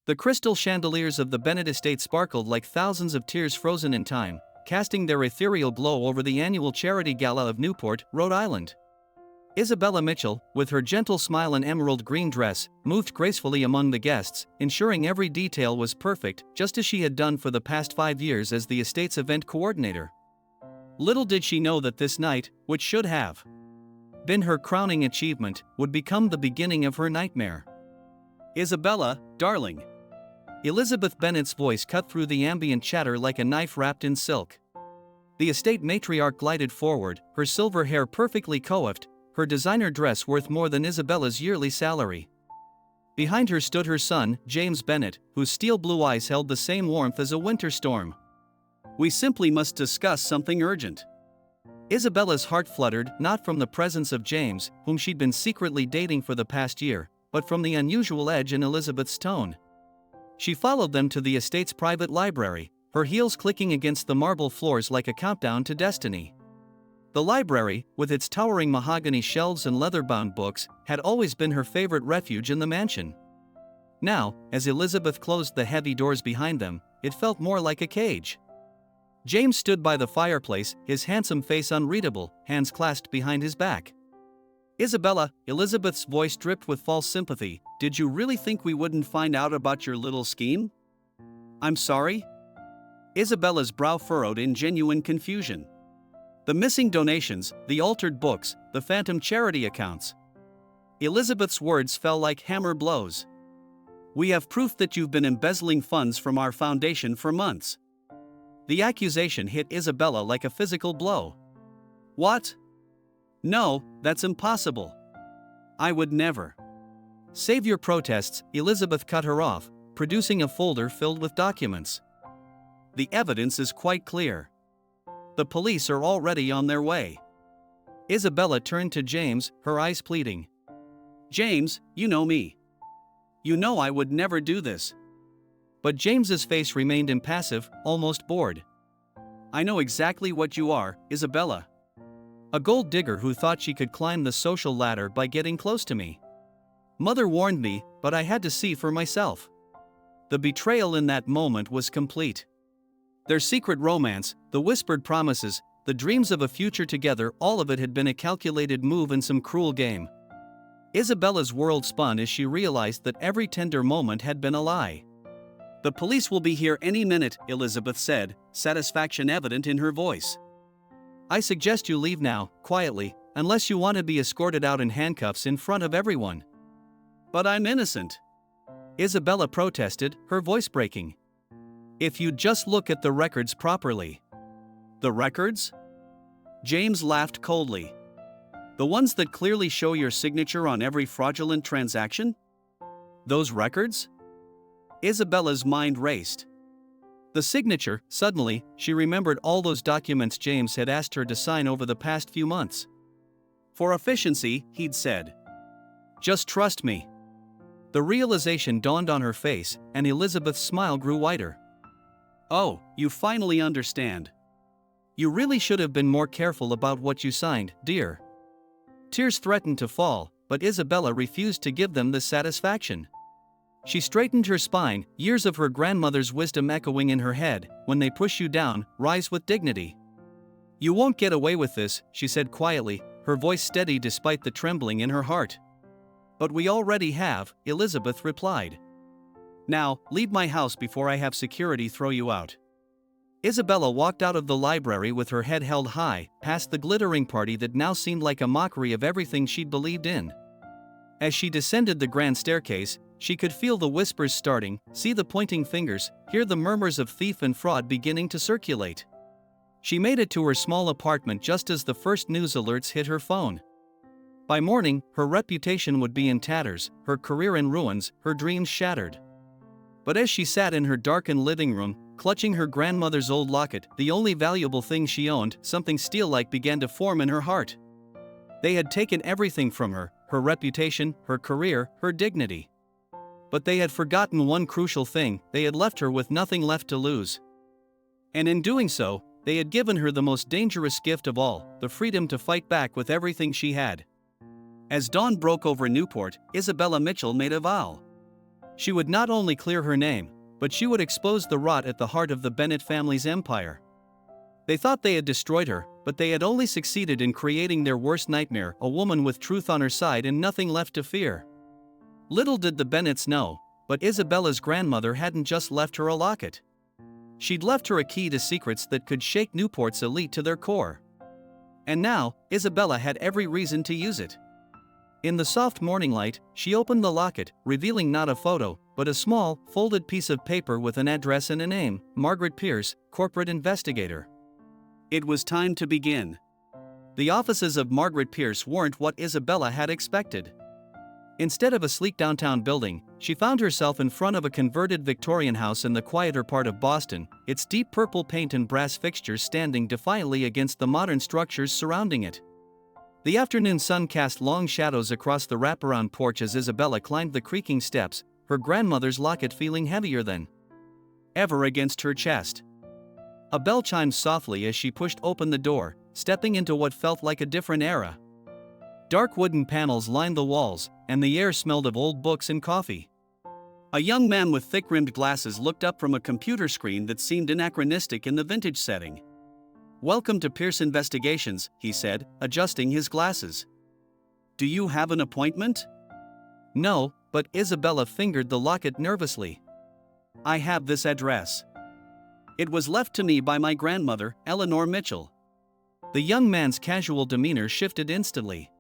The crystal chandeliers of the Bennett estate sparkled like thousands of tears frozen in time, casting their ethereal glow over the annual charity gala of Newport, Rhode Island. Isabella Mitchell, with her gentle smile and emerald green dress, moved gracefully among the guests, ensuring every detail was perfect, just as she had done for the past 5 years as the estate's event coordinator. Little did she know that this night, which should have been her crowning achievement, would become the beginning of her nightmare. "Isabella, darling." Elizabeth Bennett's voice cut through the ambient chatter like a knife wrapped in silk. The estate matriarch glided forward, her silver hair perfectly coiffed, her designer dress worth more than Isabella's yearly salary. Behind her stood her son, James Bennett, whose steel blue eyes held the same warmth as a winter storm. "We simply must discuss something urgent." Isabella's heart fluttered, not from the presence of James, whom she'd been secretly dating for the past year, but from the unusual edge in Elizabeth's tone. She followed them to the estate's private library, her heels clicking against the marble floors like a countdown to destiny. The library, with its towering mahogany shelves and leather-bound books, had always been her favorite refuge in the mansion. Now, as Elizabeth closed the heavy doors behind them, it felt more like a cage. James stood by the fireplace, his handsome face unreadable, hands clasped behind his back. "Isabella," Elizabeth's voice dripped with false sympathy, "did you really think we wouldn't find out about your little scheme?" "I'm sorry?" Isabella's brow furrowed in genuine confusion. The missing donations, the altered books, the phantom charity accounts. Elizabeth's words fell like hammer blows. "We have proof that you've been embezzling funds from our foundation for months." The accusation hit Isabella like a physical blow. "What? No, that's impossible. I would never." "Save your protests," Elizabeth cut her off, producing a folder filled with documents. "The evidence is quite clear. The police are already on their way." Isabella turned to James, her eyes pleading. "James, you know me. You know I would never do this." But James's face remained impassive, almost bored. "I know exactly what you are, Isabella. A gold digger who thought she could climb the social ladder by getting close to me. Mother warned me, but I had to see for myself." The betrayal in that moment was complete. Their secret romance, the whispered promises, the dreams of a future together, all of it had been a calculated move in some cruel game. Isabella's world spun as she realized that every tender moment had been a lie. "The police will be here any minute," Elizabeth said, satisfaction evident in her voice. "I suggest you leave now, quietly, unless you want to be escorted out in handcuffs in front of everyone." "But I'm innocent," Isabella protested, her voice breaking. "If you'd just look at the records properly." "The records?" James laughed coldly. "The ones that clearly show your signature on every fraudulent transaction? Those records?" Isabella's mind raced. The signature, suddenly, she remembered all those documents James had asked her to sign over the past few months. "For efficiency," he'd said. "Just trust me." The realization dawned on her face, and Elizabeth's smile grew wider. "Oh, you finally understand. You really should have been more careful about what you signed, dear." Tears threatened to fall, but Isabella refused to give them the satisfaction. She straightened her spine, years of her grandmother's wisdom echoing in her head. "When they push you down, rise with dignity." "You won't get away with this," she said quietly, her voice steady despite the trembling in her heart. "But we already have," Elizabeth replied. "Now, leave my house before I have security throw you out." Isabella walked out of the library with her head held high, past the glittering party that now seemed like a mockery of everything she'd believed in. As she descended the grand staircase, she could feel the whispers starting, see the pointing fingers, hear the murmurs of thief and fraud beginning to circulate. She made it to her small apartment just as the first news alerts hit her phone. By morning, her reputation would be in tatters, her career in ruins, her dreams shattered. But as she sat in her darkened living room, clutching her grandmother's old locket, the only valuable thing she owned, something steel-like began to form in her heart. They had taken everything from her, her reputation, her career, her dignity. But they had forgotten one crucial thing: they had left her with nothing left to lose. And in doing so, they had given her the most dangerous gift of all, the freedom to fight back with everything she had. As dawn broke over Newport, Isabella Mitchell made a vow. She would not only clear her name, but she would expose the rot at the heart of the Bennett family's empire. They thought they had destroyed her, but they had only succeeded in creating their worst nightmare, a woman with truth on her side and nothing left to fear. Little did the Bennetts know, but Isabella's grandmother hadn't just left her a locket. She'd left her a key to secrets that could shake Newport's elite to their core. And now, Isabella had every reason to use it. In the soft morning light, she opened the locket, revealing not a photo, but a small, folded piece of paper with an address and a name, Margaret Pierce, corporate investigator. It was time to begin. The offices of Margaret Pierce weren't what Isabella had expected. Instead of a sleek downtown building, she found herself in front of a converted Victorian house in the quieter part of Boston, its deep purple paint and brass fixtures standing defiantly against the modern structures surrounding it. The afternoon sun cast long shadows across the wraparound porch as Isabella climbed the creaking steps, her grandmother's locket feeling heavier than ever against her chest. A bell chimed softly as she pushed open the door, stepping into what felt like a different era. Dark wooden panels lined the walls, and the air smelled of old books and coffee. A young man with thick-rimmed glasses looked up from a computer screen that seemed anachronistic in the vintage setting. "Welcome to Pierce Investigations," he said, adjusting his glasses. "Do you have an appointment?" "No," but Isabella fingered the locket nervously. "I have this address. It was left to me by my grandmother, Eleanor Mitchell." The young man's casual demeanor shifted instantly.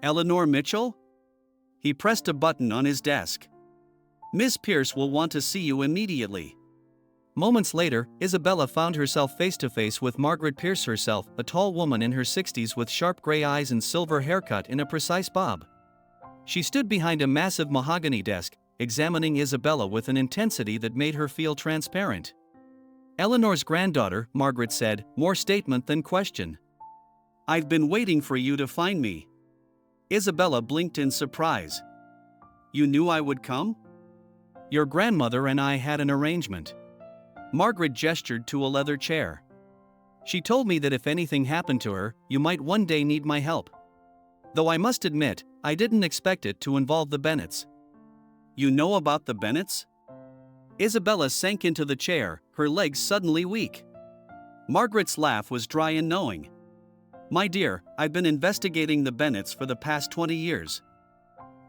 "Eleanor Mitchell?" He pressed a button on his desk. "Miss Pierce will want to see you immediately." Moments later, Isabella found herself face to face with Margaret Pierce herself, a tall woman in her 60s with sharp gray eyes and silver haircut in a precise bob. She stood behind a massive mahogany desk, examining Isabella with an intensity that made her feel transparent. "Eleanor's granddaughter," Margaret said, more statement than question. "I've been waiting for you to find me." Isabella blinked in surprise. "You knew I would come?" "Your grandmother and I had an arrangement." Margaret gestured to a leather chair. "She told me that if anything happened to her, you might one day need my help. Though I must admit, I didn't expect it to involve the Bennetts." "You know about the Bennetts?" Isabella sank into the chair, her legs suddenly weak. Margaret's laugh was dry and knowing. "My dear, I've been investigating the Bennetts for the past 20 years.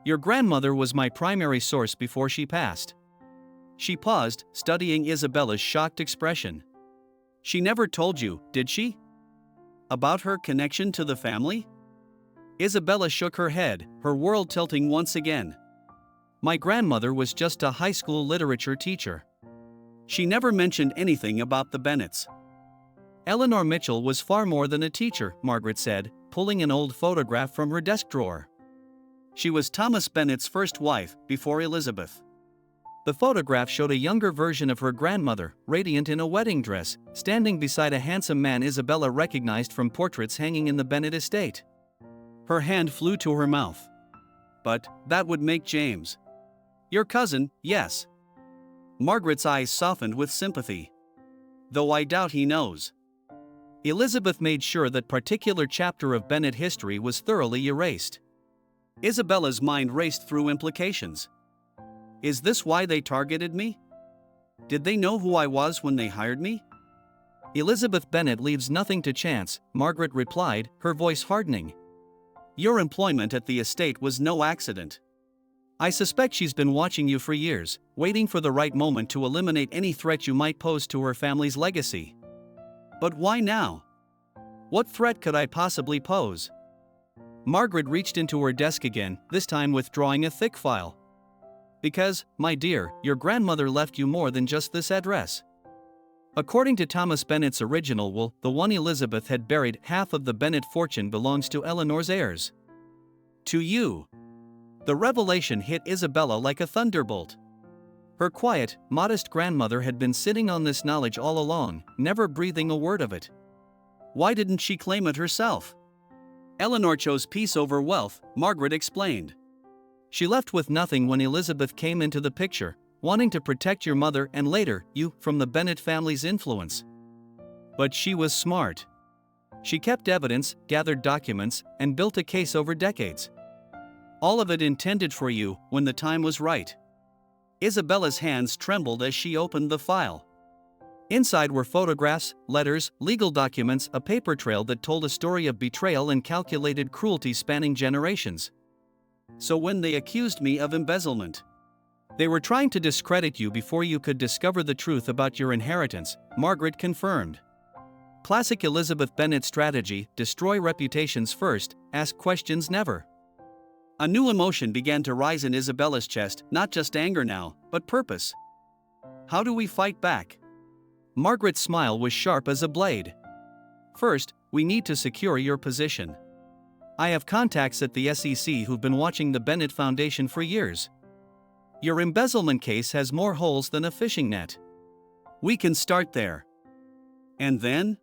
Your grandmother was my primary source before she passed." She paused, studying Isabella's shocked expression. "She never told you, did she? About her connection to the family?" Isabella shook her head, her world tilting once again. "My grandmother was just a high school literature teacher. She never mentioned anything about the Bennetts." "Eleanor Mitchell was far more than a teacher," Margaret said, pulling an old photograph from her desk drawer. "She was Thomas Bennett's first wife, before Elizabeth." The photograph showed a younger version of her grandmother, radiant in a wedding dress, standing beside a handsome man Isabella recognized from portraits hanging in the Bennett estate. Her hand flew to her mouth. "But that would make James your cousin, yes." Margaret's eyes softened with sympathy. "Though I doubt he knows." Elizabeth made sure that particular chapter of Bennett history was thoroughly erased. Isabella's mind raced through implications. Is this why they targeted me? Did they know who I was when they hired me? "Elizabeth Bennett leaves nothing to chance," Margaret replied, her voice hardening. "Your employment at the estate was no accident. I suspect she's been watching you for years, waiting for the right moment to eliminate any threat you might pose to her family's legacy." "But why now? What threat could I possibly pose?" Margaret reached into her desk again, this time withdrawing a thick file. "Because, my dear, your grandmother left you more than just this address. According to Thomas Bennett's original will, the one Elizabeth had buried, half of the Bennett fortune belongs to Eleanor's heirs. To you." The revelation hit Isabella like a thunderbolt. Her quiet, modest grandmother had been sitting on this knowledge all along, never breathing a word of it. Why didn't she claim it herself? "Eleanor chose peace over wealth," Margaret explained. "She left with nothing when Elizabeth came into the picture, wanting to protect your mother and later, you, from the Bennett family's influence. But she was smart. She kept evidence, gathered documents, and built a case over decades. All of it intended for you, when the time was right. Isabella's hands trembled as she opened the file. Inside were photographs, letters, legal documents, a paper trail that told a story of betrayal and calculated cruelty spanning generations. So when they accused me of embezzlement, they were trying to discredit you before you could discover the truth about your inheritance, Margaret confirmed. Classic Elizabeth Bennett strategy: destroy reputations first, ask questions never. A new emotion began to rise in Isabella's chest, not just anger now, but purpose. How do we fight back? Margaret's smile was sharp as a blade. First, we need to secure your position. I have contacts at the SEC who've been watching the Bennett Foundation for years. Your embezzlement case has more holes than a fishing net. We can start there. And then?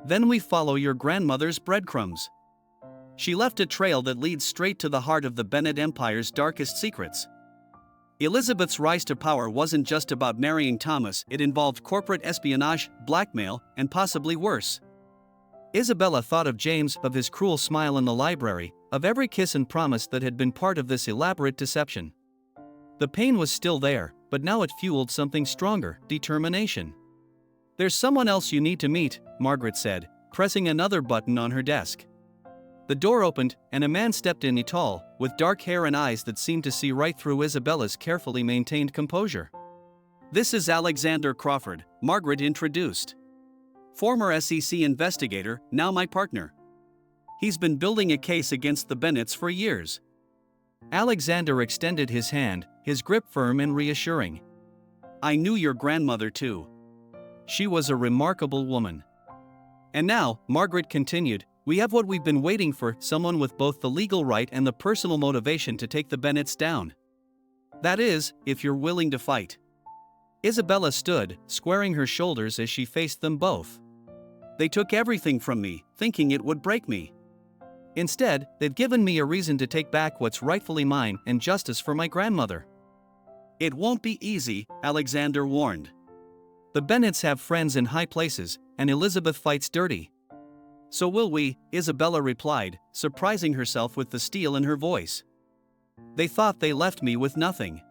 Then we follow your grandmother's breadcrumbs. She left a trail that leads straight to the heart of the Bennett Empire's darkest secrets. Elizabeth's rise to power wasn't just about marrying Thomas, it involved corporate espionage, blackmail, and possibly worse. Isabella thought of James, of his cruel smile in the library, of every kiss and promise that had been part of this elaborate deception. The pain was still there, but now it fueled something stronger: determination. There's someone else you need to meet, Margaret said, pressing another button on her desk. The door opened, and a man stepped in, tall, with dark hair and eyes that seemed to see right through Isabella's carefully maintained composure. This is Alexander Crawford, Margaret introduced. Former SEC investigator, now my partner. He's been building a case against the Bennetts for years. Alexander extended his hand, his grip firm and reassuring. I knew your grandmother too. She was a remarkable woman. And now, Margaret continued, we have what we've been waiting for: someone with both the legal right and the personal motivation to take the Bennetts down. That is, if you're willing to fight. Isabella stood, squaring her shoulders as she faced them both. They took everything from me, thinking it would break me. Instead, they've given me a reason to take back what's rightfully mine and justice for my grandmother. It won't be easy, Alexander warned. The Bennetts have friends in high places, and Elizabeth fights dirty. So will we, Isabella replied, surprising herself with the steel in her voice. They thought they left me with nothing.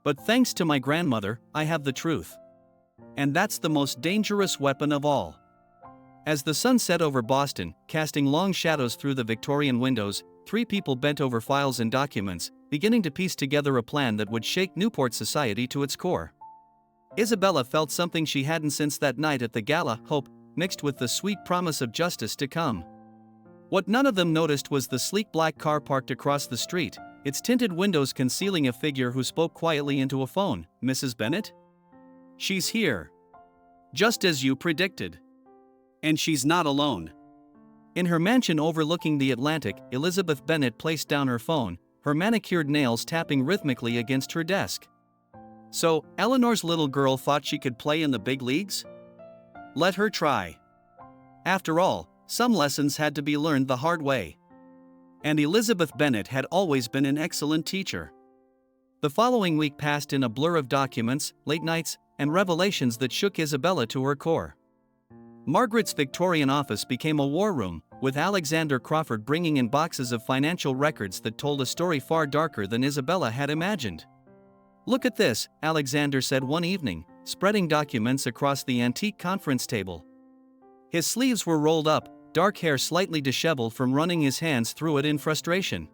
But thanks to my grandmother, I have the truth. And that's the most dangerous weapon of all. As the sun set over Boston, casting long shadows through the Victorian windows, three people bent over files and documents, beginning to piece together a plan that would shake Newport society to its core. Isabella felt something she hadn't since that night at the gala: hope, mixed with the sweet promise of justice to come. What none of them noticed was the sleek black car parked across the street, its tinted windows concealing a figure who spoke quietly into a phone. Mrs. Bennett? She's here. Just as you predicted. And she's not alone. In her mansion overlooking the Atlantic, Elizabeth Bennett placed down her phone, her manicured nails tapping rhythmically against her desk. So, Eleanor's little girl thought she could play in the big leagues? Let her try. After all, some lessons had to be learned the hard way. And Elizabeth Bennett had always been an excellent teacher. The following week passed in a blur of documents, late nights, and revelations that shook Isabella to her core. Margaret's Victorian office became a war room, with Alexander Crawford bringing in boxes of financial records that told a story far darker than Isabella had imagined. Look at this, Alexander said one evening, spreading documents across the antique conference table. His sleeves were rolled up, dark hair slightly disheveled from running his hands through it in frustration.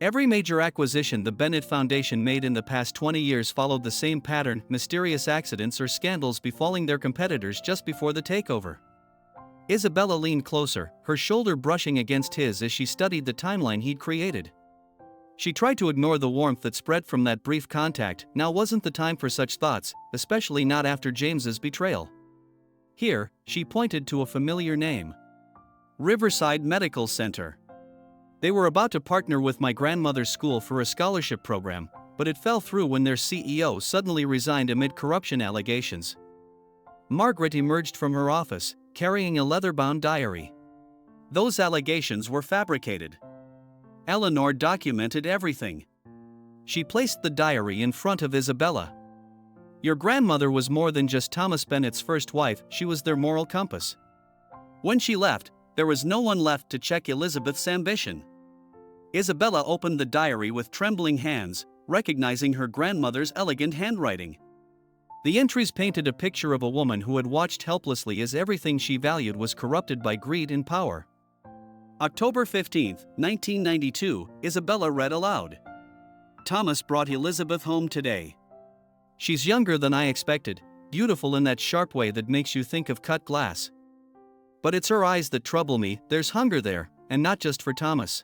Every major acquisition the Bennett Foundation made in the past 20 years followed the same pattern: mysterious accidents or scandals befalling their competitors just before the takeover. Isabella leaned closer, her shoulder brushing against his as she studied the timeline he'd created. She tried to ignore the warmth that spread from that brief contact. Now wasn't the time for such thoughts, especially not after James's betrayal. Here, she pointed to a familiar name. Riverside Medical Center. They were about to partner with my grandmother's school for a scholarship program, but it fell through when their CEO suddenly resigned amid corruption allegations. Margaret emerged from her office, carrying a leather-bound diary. Those allegations were fabricated. Eleanor documented everything. She placed the diary in front of Isabella. Your grandmother was more than just Thomas Bennett's first wife, she was their moral compass. When she left, there was no one left to check Elizabeth's ambition. Isabella opened the diary with trembling hands, recognizing her grandmother's elegant handwriting. The entries painted a picture of a woman who had watched helplessly as everything she valued was corrupted by greed and power. October 15, 1992, Isabella read aloud. Thomas brought Elizabeth home today. She's younger than I expected, beautiful in that sharp way that makes you think of cut glass. But it's her eyes that trouble me. There's hunger there, and not just for Thomas.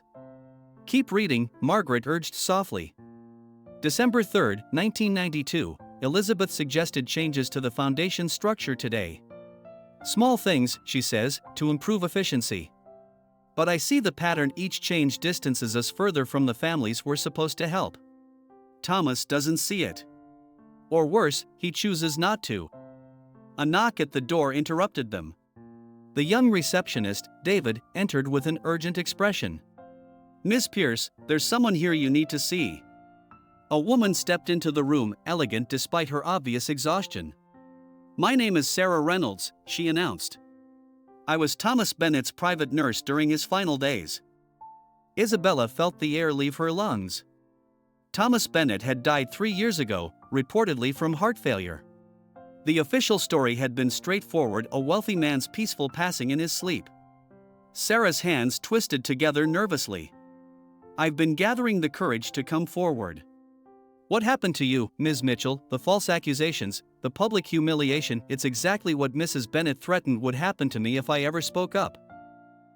Keep reading, Margaret urged softly. December 3, 1992, Elizabeth suggested changes to the foundation structure today. Small things, she says, to improve efficiency. But I see the pattern. Each change distances us further from the families we're supposed to help. Thomas doesn't see it. Or worse, he chooses not to. A knock at the door interrupted them. The young receptionist, David, entered with an urgent expression. Miss Pierce, there's someone here you need to see. A woman stepped into the room, elegant despite her obvious exhaustion. My name is Sarah Reynolds, she announced. I was Thomas Bennett's private nurse during his final days. Isabella felt the air leave her lungs. Thomas Bennett had died 3 years ago, reportedly from heart failure. The official story had been straightforward: a wealthy man's peaceful passing in his sleep. Sarah's hands twisted together nervously. I've been gathering the courage to come forward. What happened to you, Ms. Mitchell? The false accusations, the public humiliation. It's exactly what Mrs. Bennett threatened would happen to me if I ever spoke up.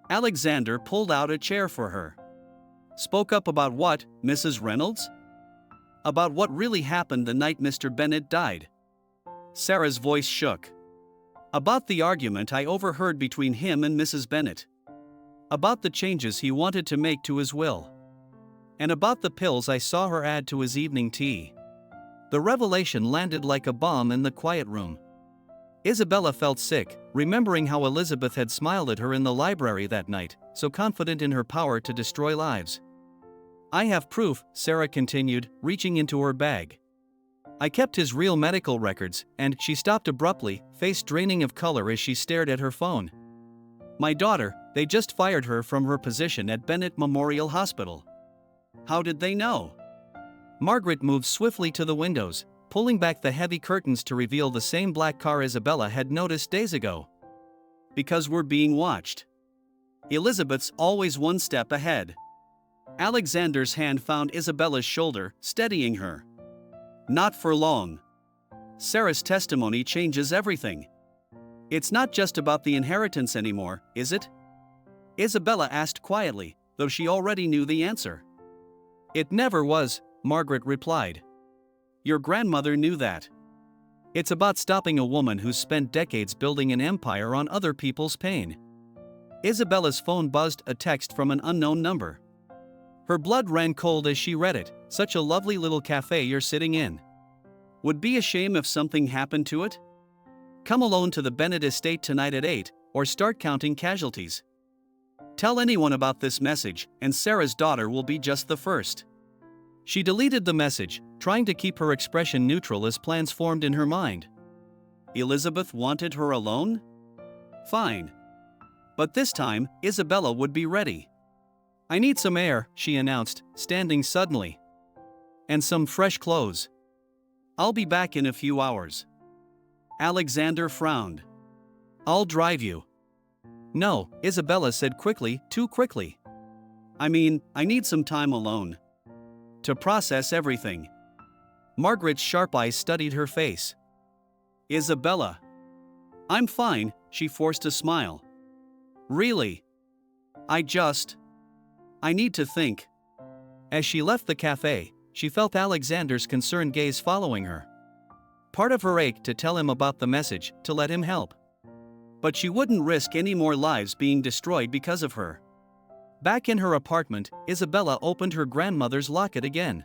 Alexander pulled out a chair for her. Spoke up about what, Mrs. Reynolds? About what really happened the night Mr. Bennett died. Sarah's voice shook. About the argument I overheard between him and Mrs. Bennett. About the changes he wanted to make to his will. And about the pills I saw her add to his evening tea. The revelation landed like a bomb in the quiet room. Isabella felt sick, remembering how Elizabeth had smiled at her in the library that night, so confident in her power to destroy lives. I have proof, Sarah continued, reaching into her bag. I kept his real medical records, and she stopped abruptly, face draining of color as she stared at her phone. My daughter, they just fired her from her position at Bennett Memorial Hospital. How did they know? Margaret moved swiftly to the windows, pulling back the heavy curtains to reveal the same black car Isabella had noticed days ago. Because we're being watched. Elizabeth's always one step ahead. Alexander's hand found Isabella's shoulder, steadying her. Not for long. Sarah's testimony changes everything. It's not just about the inheritance anymore, is it? Isabella asked quietly, though she already knew the answer. It never was, Margaret replied. Your grandmother knew that. It's about stopping a woman who's spent decades building an empire on other people's pain. Isabella's phone buzzed, a text from an unknown number. Her blood ran cold as she read it. Such a lovely little cafe you're sitting in. Would be a shame if something happened to it? Come alone to the Bennett estate tonight at 8, or start counting casualties. Tell anyone about this message, and Sarah's daughter will be just the first. She deleted the message, trying to keep her expression neutral as plans formed in her mind. Elizabeth wanted her alone? Fine. But this time, Isabella would be ready. I need some air, she announced, standing suddenly. And some fresh clothes. I'll be back in a few hours. Alexander frowned. I'll drive you. No, Isabella said quickly, too quickly. I mean, I need some time alone. To process everything. Margaret's sharp eyes studied her face. Isabella. I'm fine, she forced a smile. Really? I need to think. As she left the cafe, she felt Alexander's concerned gaze following her. Part of her ached to tell him about the message, to let him help. But she wouldn't risk any more lives being destroyed because of her. Back in her apartment, Isabella opened her grandmother's locket again.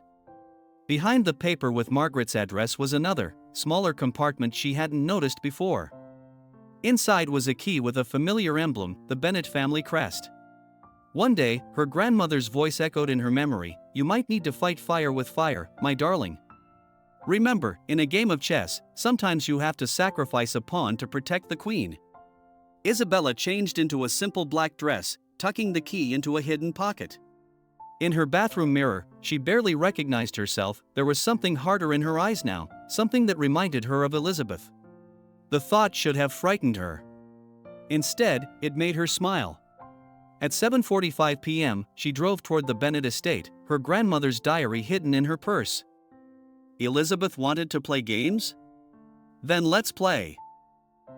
Behind the paper with Margaret's address was another, smaller compartment she hadn't noticed before. Inside was a key with a familiar emblem, the Bennett family crest. One day, her grandmother's voice echoed in her memory, "You might need to fight fire with fire, my darling. Remember, in a game of chess, sometimes you have to sacrifice a pawn to protect the queen." Isabella changed into a simple black dress, tucking the key into a hidden pocket. In her bathroom mirror, she barely recognized herself. There was something harder in her eyes now, something that reminded her of Elizabeth. The thought should have frightened her. Instead, it made her smile. At 7:45 p.m., she drove toward the Bennett estate, her grandmother's diary hidden in her purse. Elizabeth wanted to play games? Then let's play.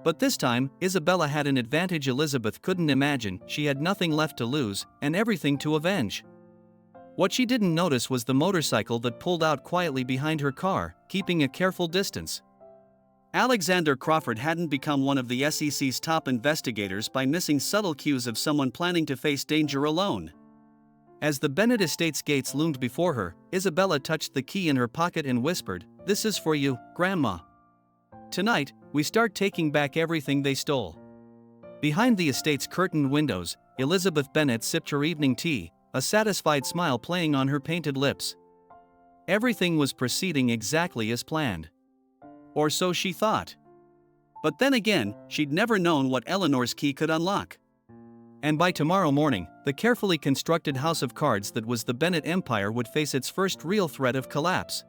But this time, Isabella had an advantage Elizabeth couldn't imagine. She had nothing left to lose, and everything to avenge. What she didn't notice was the motorcycle that pulled out quietly behind her car, keeping a careful distance. Alexander Crawford hadn't become one of the SEC's top investigators by missing subtle cues of someone planning to face danger alone. As the Bennett estate's gates loomed before her, Isabella touched the key in her pocket and whispered, "This is for you, Grandma. Tonight, we start taking back everything they stole." Behind the estate's curtained windows, Elizabeth Bennett sipped her evening tea, a satisfied smile playing on her painted lips. Everything was proceeding exactly as planned. Or so she thought. But then again, she'd never known what Eleanor's key could unlock. And by tomorrow morning, the carefully constructed house of cards that was the Bennett Empire would face its first real threat of collapse.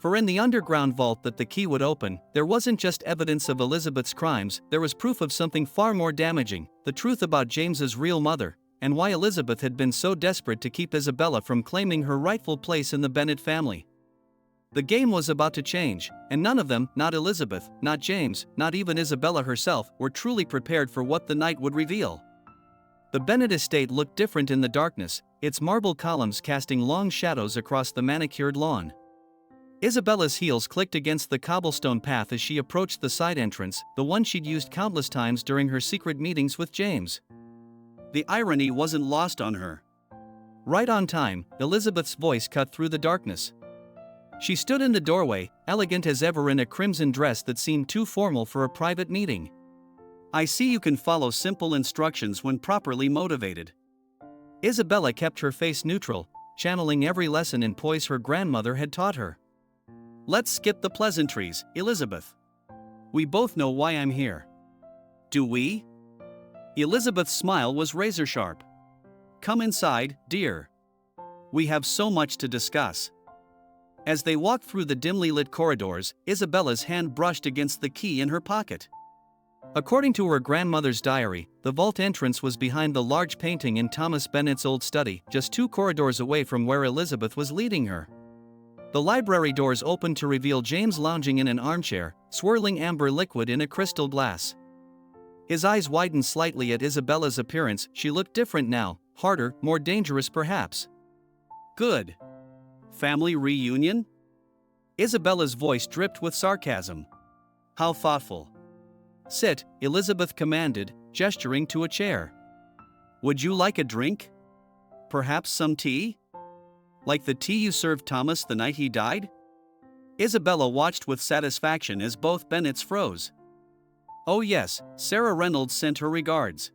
For in the underground vault that the key would open, there wasn't just evidence of Elizabeth's crimes, there was proof of something far more damaging, the truth about James's real mother, and why Elizabeth had been so desperate to keep Isabella from claiming her rightful place in the Bennett family. The game was about to change, and none of them, not Elizabeth, not James, not even Isabella herself, were truly prepared for what the night would reveal. The Bennett estate looked different in the darkness, its marble columns casting long shadows across the manicured lawn. Isabella's heels clicked against the cobblestone path as she approached the side entrance, the one she'd used countless times during her secret meetings with James. The irony wasn't lost on her. Right on time, Elizabeth's voice cut through the darkness. She stood in the doorway, elegant as ever in a crimson dress that seemed too formal for a private meeting. "I see you can follow simple instructions when properly motivated." Isabella kept her face neutral, channeling every lesson in poise her grandmother had taught her. "Let's skip the pleasantries, Elizabeth. We both know why I'm here." "Do we?" Elizabeth's smile was razor-sharp. "Come inside, dear. We have so much to discuss." As they walked through the dimly lit corridors, Isabella's hand brushed against the key in her pocket. According to her grandmother's diary, the vault entrance was behind the large painting in Thomas Bennett's old study, just 2 corridors away from where Elizabeth was leading her. The library doors opened to reveal James lounging in an armchair, swirling amber liquid in a crystal glass. His eyes widened slightly at Isabella's appearance. She looked different now, harder, more dangerous perhaps. "Good. Family reunion?" Isabella's voice dripped with sarcasm. "How thoughtful." "Sit," Elizabeth commanded, gesturing to a chair. "Would you like a drink? Perhaps some tea? Like the tea you served Thomas the night he died?" Isabella watched with satisfaction as both Bennetts froze. "Oh yes, Sarah Reynolds sent her regards."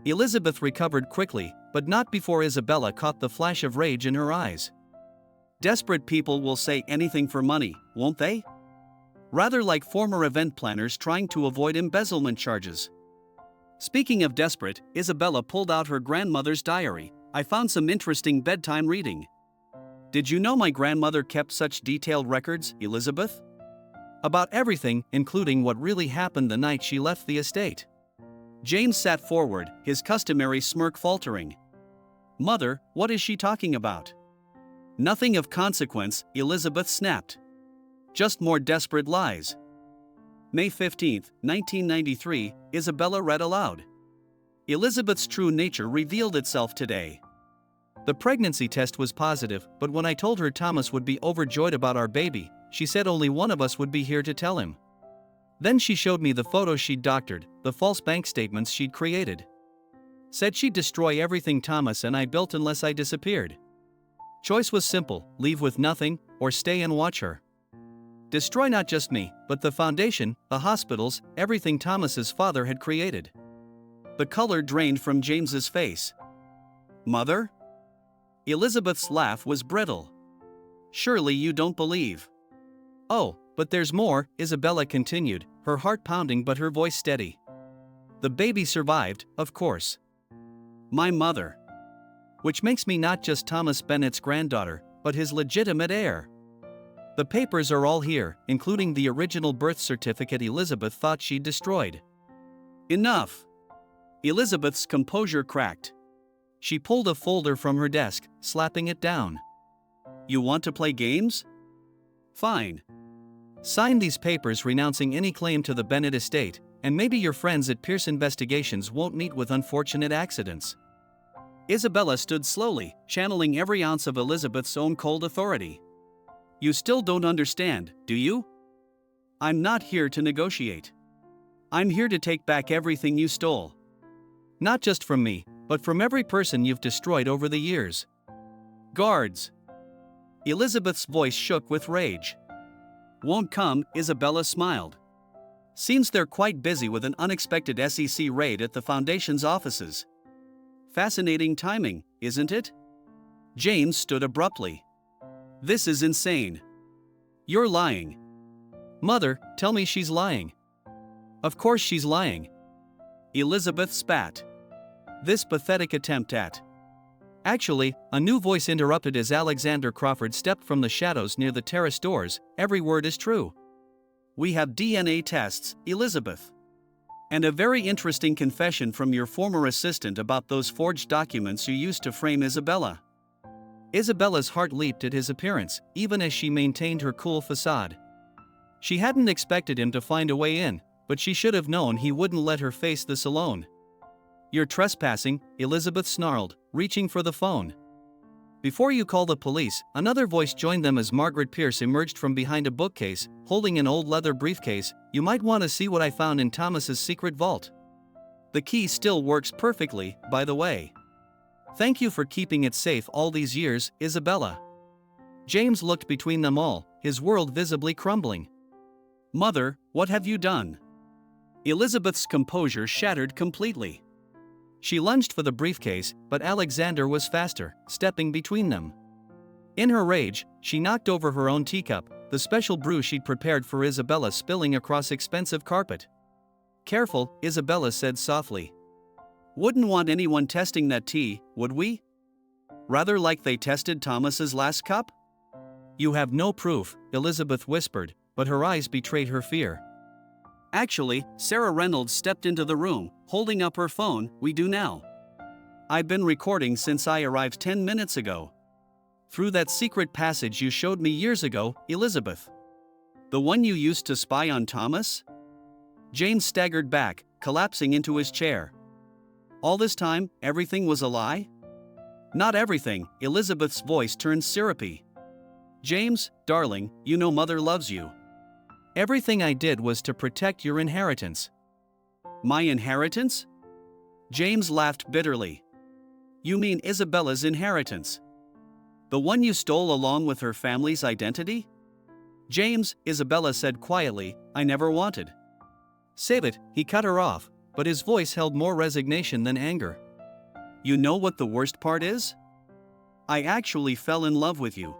Elizabeth recovered quickly, but not before Isabella caught the flash of rage in her eyes. "Desperate people will say anything for money, won't they? Rather like former event planners trying to avoid embezzlement charges." Speaking of desperate, Isabella pulled out her grandmother's diary. "I found some interesting bedtime reading." "Did you know my grandmother kept such detailed records, Elizabeth?" "About everything, including what really happened the night she left the estate." James sat forward, his customary smirk faltering. "Mother, what is she talking about?" "Nothing of consequence," Elizabeth snapped. "Just more desperate lies." May 15, 1993, Isabella read aloud. Elizabeth's true nature revealed itself today. "The pregnancy test was positive, but when I told her Thomas would be overjoyed about our baby, she said only one of us would be here to tell him. Then she showed me the photos she'd doctored, the false bank statements she'd created. Said she'd destroy everything Thomas and I built unless I disappeared. Choice was simple, leave with nothing, or stay and watch her. Destroy not just me, but the foundation, the hospitals, everything Thomas's father had created." The color drained from James's face. "Mother?" Elizabeth's laugh was brittle. "Surely you don't believe." "Oh, but there's more," Isabella continued, her heart pounding but her voice steady. "The baby survived, of course." "My mother. which makes me not just Thomas Bennett's granddaughter, but his legitimate heir. The papers are all here, including the original birth certificate Elizabeth thought she'd destroyed. Enough! Elizabeth's composure cracked. She pulled a folder from her desk, slapping it down. You want to play games? Fine. Sign these papers renouncing any claim to the Bennett estate, and maybe your friends at Pierce Investigations won't meet with unfortunate accidents. Isabella stood slowly, channeling every ounce of Elizabeth's own cold authority. You still don't understand, do you? I'm not here to negotiate. I'm here to take back everything you stole. Not just from me, but from every person you've destroyed over the years. Guards! Elizabeth's voice shook with rage. Won't come, Isabella smiled. Seems they're quite busy with an unexpected SEC raid at the Foundation's offices. Fascinating timing, isn't it? James stood abruptly. This is insane. You're lying. Mother, tell me she's lying. Of course she's lying. Elizabeth spat. This pathetic attempt at. Actually, a new voice interrupted as Alexander Crawford stepped from the shadows near the terrace doors. Every word is true. We have DNA tests, Elizabeth. And a very interesting confession from your former assistant about those forged documents you used to frame Isabella. Isabella's heart leaped at his appearance, even as she maintained her cool facade. She hadn't expected him to find a way in, but she should have known he wouldn't let her face this alone. You're trespassing, Elizabeth snarled, reaching for the phone. Before you call the police, another voice joined them as Margaret Pierce emerged from behind a bookcase, holding an old leather briefcase. You might want to see what I found in Thomas's secret vault. The key still works perfectly, by the way. Thank you for keeping it safe all these years, Isabella. James looked between them all, his world visibly crumbling. Mother, what have you done? Elizabeth's composure shattered completely. She lunged for the briefcase, but Alexander was faster, stepping between them. In her rage, she knocked over her own teacup, the special brew she'd prepared for Isabella spilling across expensive carpet. Careful, Isabella said softly. Wouldn't want anyone testing that tea, would we? Rather like they tested Thomas's last cup? You have no proof, Elizabeth whispered, but her eyes betrayed her fear. Actually, Sarah Reynolds stepped into the room, holding up her phone. We do now. I've been recording since I arrived 10 minutes ago. Through that secret passage you showed me years ago, Elizabeth. The one you used to spy on Thomas? James staggered back, collapsing into his chair. All this time, everything was a lie? Not everything, Elizabeth's voice turned syrupy. James, darling, you know Mother loves you. Everything I did was to protect your inheritance. My inheritance? James laughed bitterly. You mean Isabella's inheritance? The one you stole along with her family's identity? James, Isabella said quietly, I never wanted. Save it, he cut her off, but his voice held more resignation than anger. You know what the worst part is? I actually fell in love with you.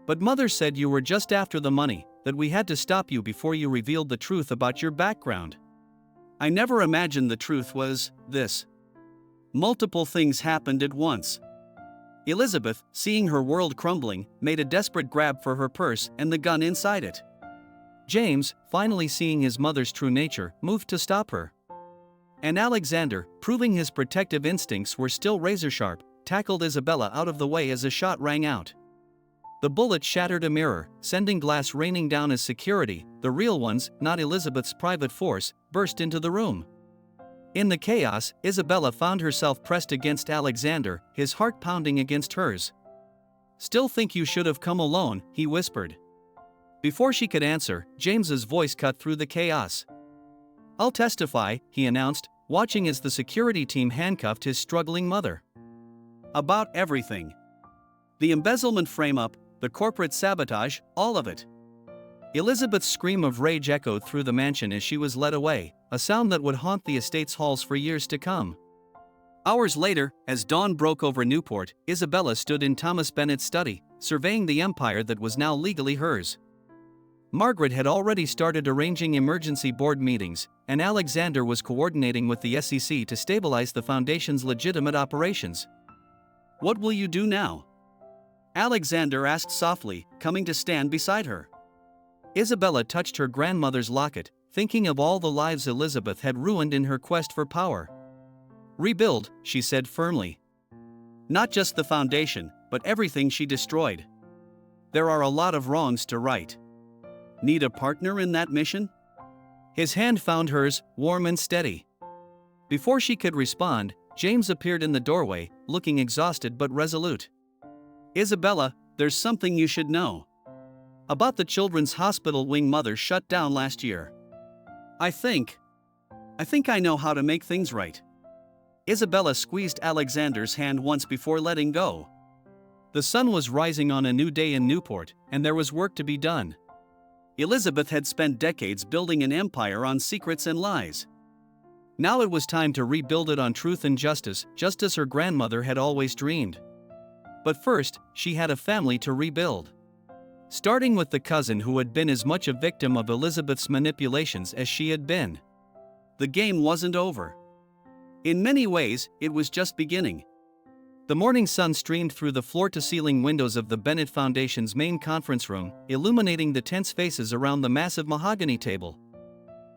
But Mother said you were just after the money, that we had to stop you before you revealed the truth about your background. I never imagined the truth was this. Multiple things happened at once. Elizabeth, seeing her world crumbling, made a desperate grab for her purse and the gun inside it. James, finally seeing his mother's true nature, moved to stop her. And Alexander, proving his protective instincts were still razor-sharp, tackled Isabella out of the way as a shot rang out. The bullet shattered a mirror, sending glass raining down as security, the real ones, not Elizabeth's private force, burst into the room. In the chaos, Isabella found herself pressed against Alexander, his heart pounding against hers. Still think you should have come alone, he whispered. Before she could answer, James's voice cut through the chaos. I'll testify, he announced, watching as the security team handcuffed his struggling mother. About everything. The embezzlement frame-up, the corporate sabotage, all of it. Elizabeth's scream of rage echoed through the mansion as she was led away, a sound that would haunt the estate's halls for years to come. Hours later, as dawn broke over Newport, Isabella stood in Thomas Bennett's study, surveying the empire that was now legally hers. Margaret had already started arranging emergency board meetings, and Alexander was coordinating with the SEC to stabilize the Foundation's legitimate operations. What will you do now? Alexander asked softly, coming to stand beside her. Isabella touched her grandmother's locket, thinking of all the lives Elizabeth had ruined in her quest for power. Rebuild, she said firmly. Not just the foundation, but everything she destroyed. There are a lot of wrongs to right. Need a partner in that mission? His hand found hers, warm and steady. Before she could respond, James appeared in the doorway, looking exhausted but resolute. Isabella, there's something you should know. About the children's hospital wing mother shut down last year. I think I know how to make things right. Isabella squeezed Alexander's hand once before letting go. The sun was rising on a new day in Newport, and there was work to be done. Elizabeth had spent decades building an empire on secrets and lies. Now it was time to rebuild it on truth and justice, just as her grandmother had always dreamed. But first, she had a family to rebuild. Starting with the cousin who had been as much a victim of Elizabeth's manipulations as she had been. The game wasn't over. In many ways, it was just beginning. The morning sun streamed through the floor-to-ceiling windows of the Bennett Foundation's main conference room, illuminating the tense faces around the massive mahogany table.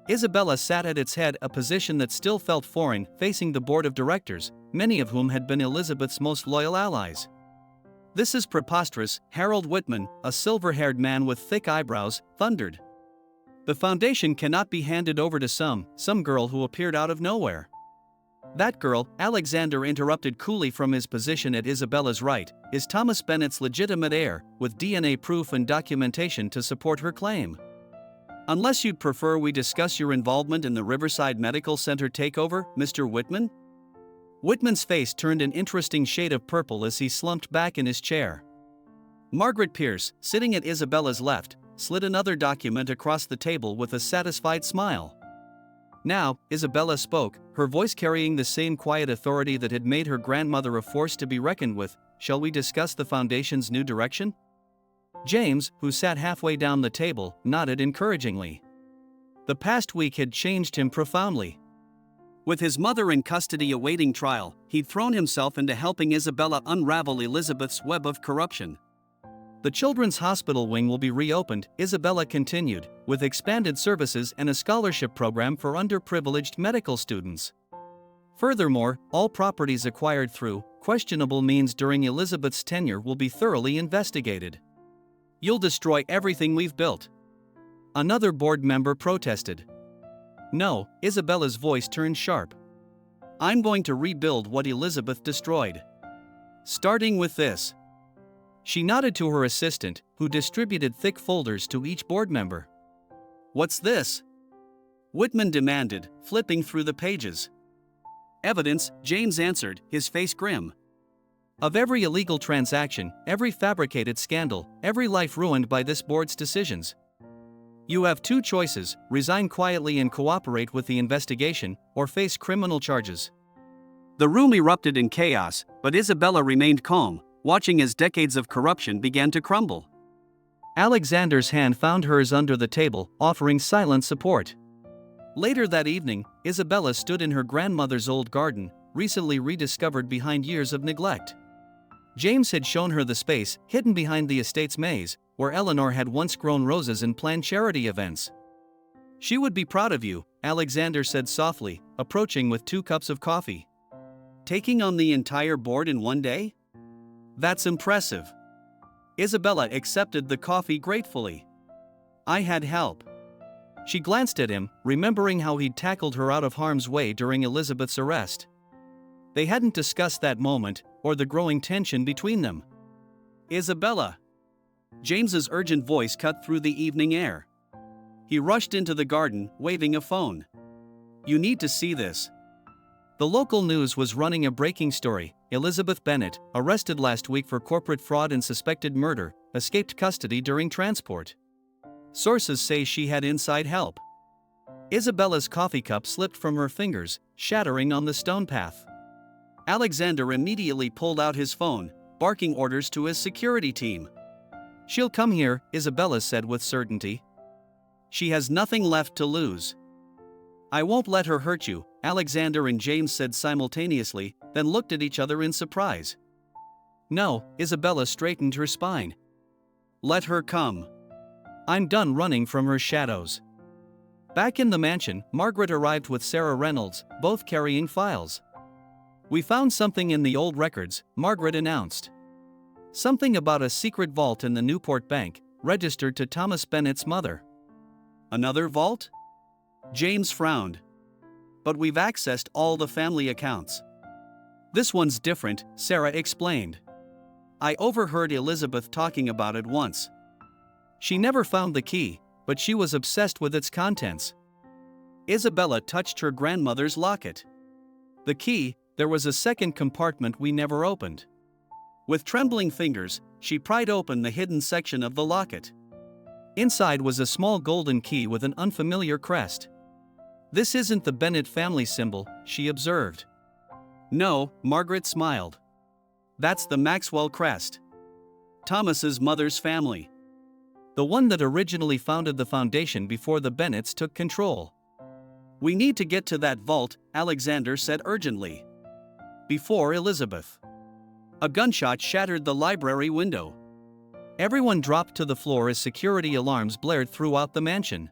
Isabella sat at its head, a position that still felt foreign, facing the board of directors, many of whom had been Elizabeth's most loyal allies. "This is preposterous," Harold Whitman, a silver-haired man with thick eyebrows, thundered. "The foundation cannot be handed over to some girl who appeared out of nowhere." "That girl," Alexander interrupted coolly from his position at Isabella's right, "is Thomas Bennett's legitimate heir, with DNA proof and documentation to support her claim. Unless you'd prefer we discuss your involvement in the Riverside Medical Center takeover, Mr. Whitman?" Whitman's face turned an interesting shade of purple as he slumped back in his chair. Margaret Pierce, sitting at Isabella's left, slid another document across the table with a satisfied smile. Now, Isabella spoke, her voice carrying the same quiet authority that had made her grandmother a force to be reckoned with. "Shall we discuss the foundation's new direction?" James, who sat halfway down the table, nodded encouragingly. The past week had changed him profoundly. With his mother in custody awaiting trial, he'd thrown himself into helping Isabella unravel Elizabeth's web of corruption. "The children's hospital wing will be reopened," Isabella continued, "with expanded services and a scholarship program for underprivileged medical students. Furthermore, all properties acquired through questionable means during Elizabeth's tenure will be thoroughly investigated." "You'll destroy everything we've built," another board member protested. "No," Isabella's voice turned sharp. "I'm going to rebuild what Elizabeth destroyed. Starting with this." She nodded to her assistant, who distributed thick folders to each board member. "What's this?" Whitman demanded, flipping through the pages. "Evidence," James answered, his face grim. "Of every illegal transaction, every fabricated scandal, every life ruined by this board's decisions. You have two choices: resign quietly and cooperate with the investigation, or face criminal charges." The room erupted in chaos, but Isabella remained calm, watching as decades of corruption began to crumble. Alexander's hand found hers under the table, offering silent support. Later that evening, Isabella stood in her grandmother's old garden, recently rediscovered behind years of neglect. James had shown her the space, hidden behind the estate's maze, where Eleanor had once grown roses and planned charity events. "She would be proud of you," Alexander said softly, approaching with 2 cups of coffee. "Taking on the entire board in one day? That's impressive." Isabella accepted the coffee gratefully. "I had help." She glanced at him, remembering how he'd tackled her out of harm's way during Elizabeth's arrest. They hadn't discussed that moment, or the growing tension between them. "Isabella!" James's urgent voice cut through the evening air. He rushed into the garden, waving a phone. "You need to see this." The local news was running a breaking story. Elizabeth Bennett, arrested last week for corporate fraud and suspected murder, escaped custody during transport. Sources say she had inside help. Isabella's coffee cup slipped from her fingers, shattering on the stone path. Alexander immediately pulled out his phone, barking orders to his security team. "She'll come here," Isabella said with certainty. "She has nothing left to lose." "I won't let her hurt you," Alexander and James said simultaneously, then looked at each other in surprise. No, Isabella straightened her spine. Let her come. I'm done running from her shadows. Back in the mansion, Margaret arrived with Sarah Reynolds, both carrying files. We found something in the old records, Margaret announced. Something about a secret vault in the Newport bank, registered to Thomas Bennett's mother. Another vault? James frowned. But we've accessed all the family accounts. This one's different, Sarah explained. I overheard Elizabeth talking about it once. She never found the key, but she was obsessed with its contents. Isabella touched her grandmother's locket. The key, there was a second compartment we never opened. With trembling fingers, she pried open the hidden section of the locket. Inside was a small golden key with an unfamiliar crest. This isn't the Bennett family symbol, she observed. No, Margaret smiled. That's the Maxwell crest. Thomas's mother's family. The one that originally founded the foundation before the Bennetts took control. We need to get to that vault, Alexander said urgently. Before Elizabeth. A gunshot shattered the library window. Everyone dropped to the floor as security alarms blared throughout the mansion.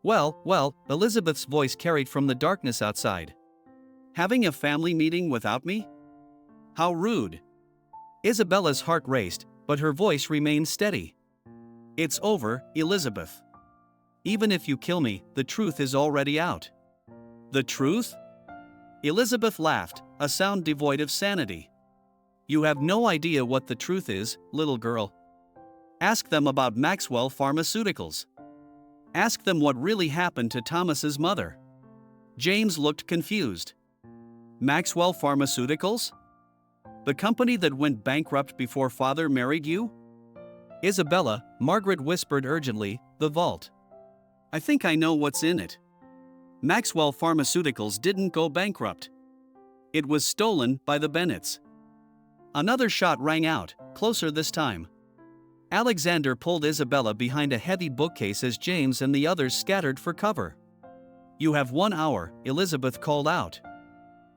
Well, Elizabeth's voice carried from the darkness outside. Having a family meeting without me? How rude. Isabella's heart raced, but her voice remained steady. It's over, Elizabeth. Even if you kill me, the truth is already out. The truth? Elizabeth laughed, a sound devoid of sanity. You have no idea what the truth is, little girl. Ask them about Maxwell Pharmaceuticals. Ask them what really happened to Thomas's mother. James looked confused. Maxwell Pharmaceuticals? The company that went bankrupt before father married you? Isabella, Margaret whispered urgently, the vault. I think I know what's in it. Maxwell Pharmaceuticals didn't go bankrupt. It was stolen by the Bennetts. Another shot rang out, closer this time. Alexander pulled Isabella behind a heavy bookcase as James and the others scattered for cover. You have 1 hour, Elizabeth called out.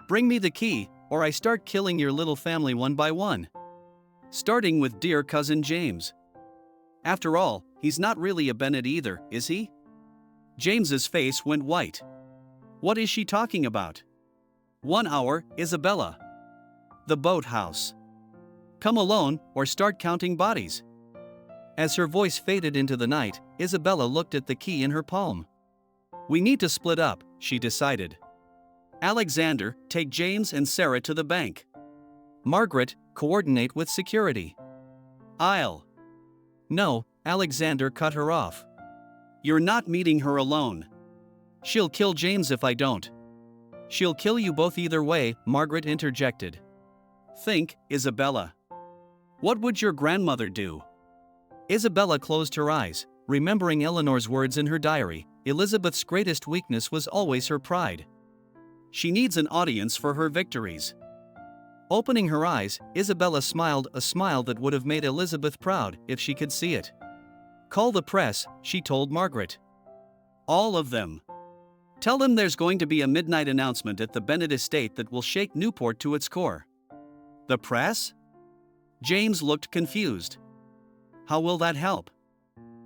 Bring me the key, or I start killing your little family one by one. Starting with dear cousin James. After all, he's not really a Bennett either, is he? James's face went white. What is she talking about? 1 hour, Isabella. The boathouse. Come alone, or start counting bodies. As her voice faded into the night, Isabella looked at the key in her palm. We need to split up, she decided. Alexander, take James and Sarah to the bank. Margaret, coordinate with security. No, Alexander cut her off. You're not meeting her alone. She'll kill James if I don't. She'll kill you both either way, Margaret interjected. Think, Isabella. What would your grandmother do? Isabella closed her eyes, remembering Eleanor's words in her diary. Elizabeth's greatest weakness was always her pride. She needs an audience for her victories. Opening her eyes, Isabella smiled, a smile that would have made Elizabeth proud if she could see it. Call the press, she told Margaret. All of them. Tell them there's going to be a midnight announcement at the Bennett estate that will shake Newport to its core. The press? James looked confused. How will that help?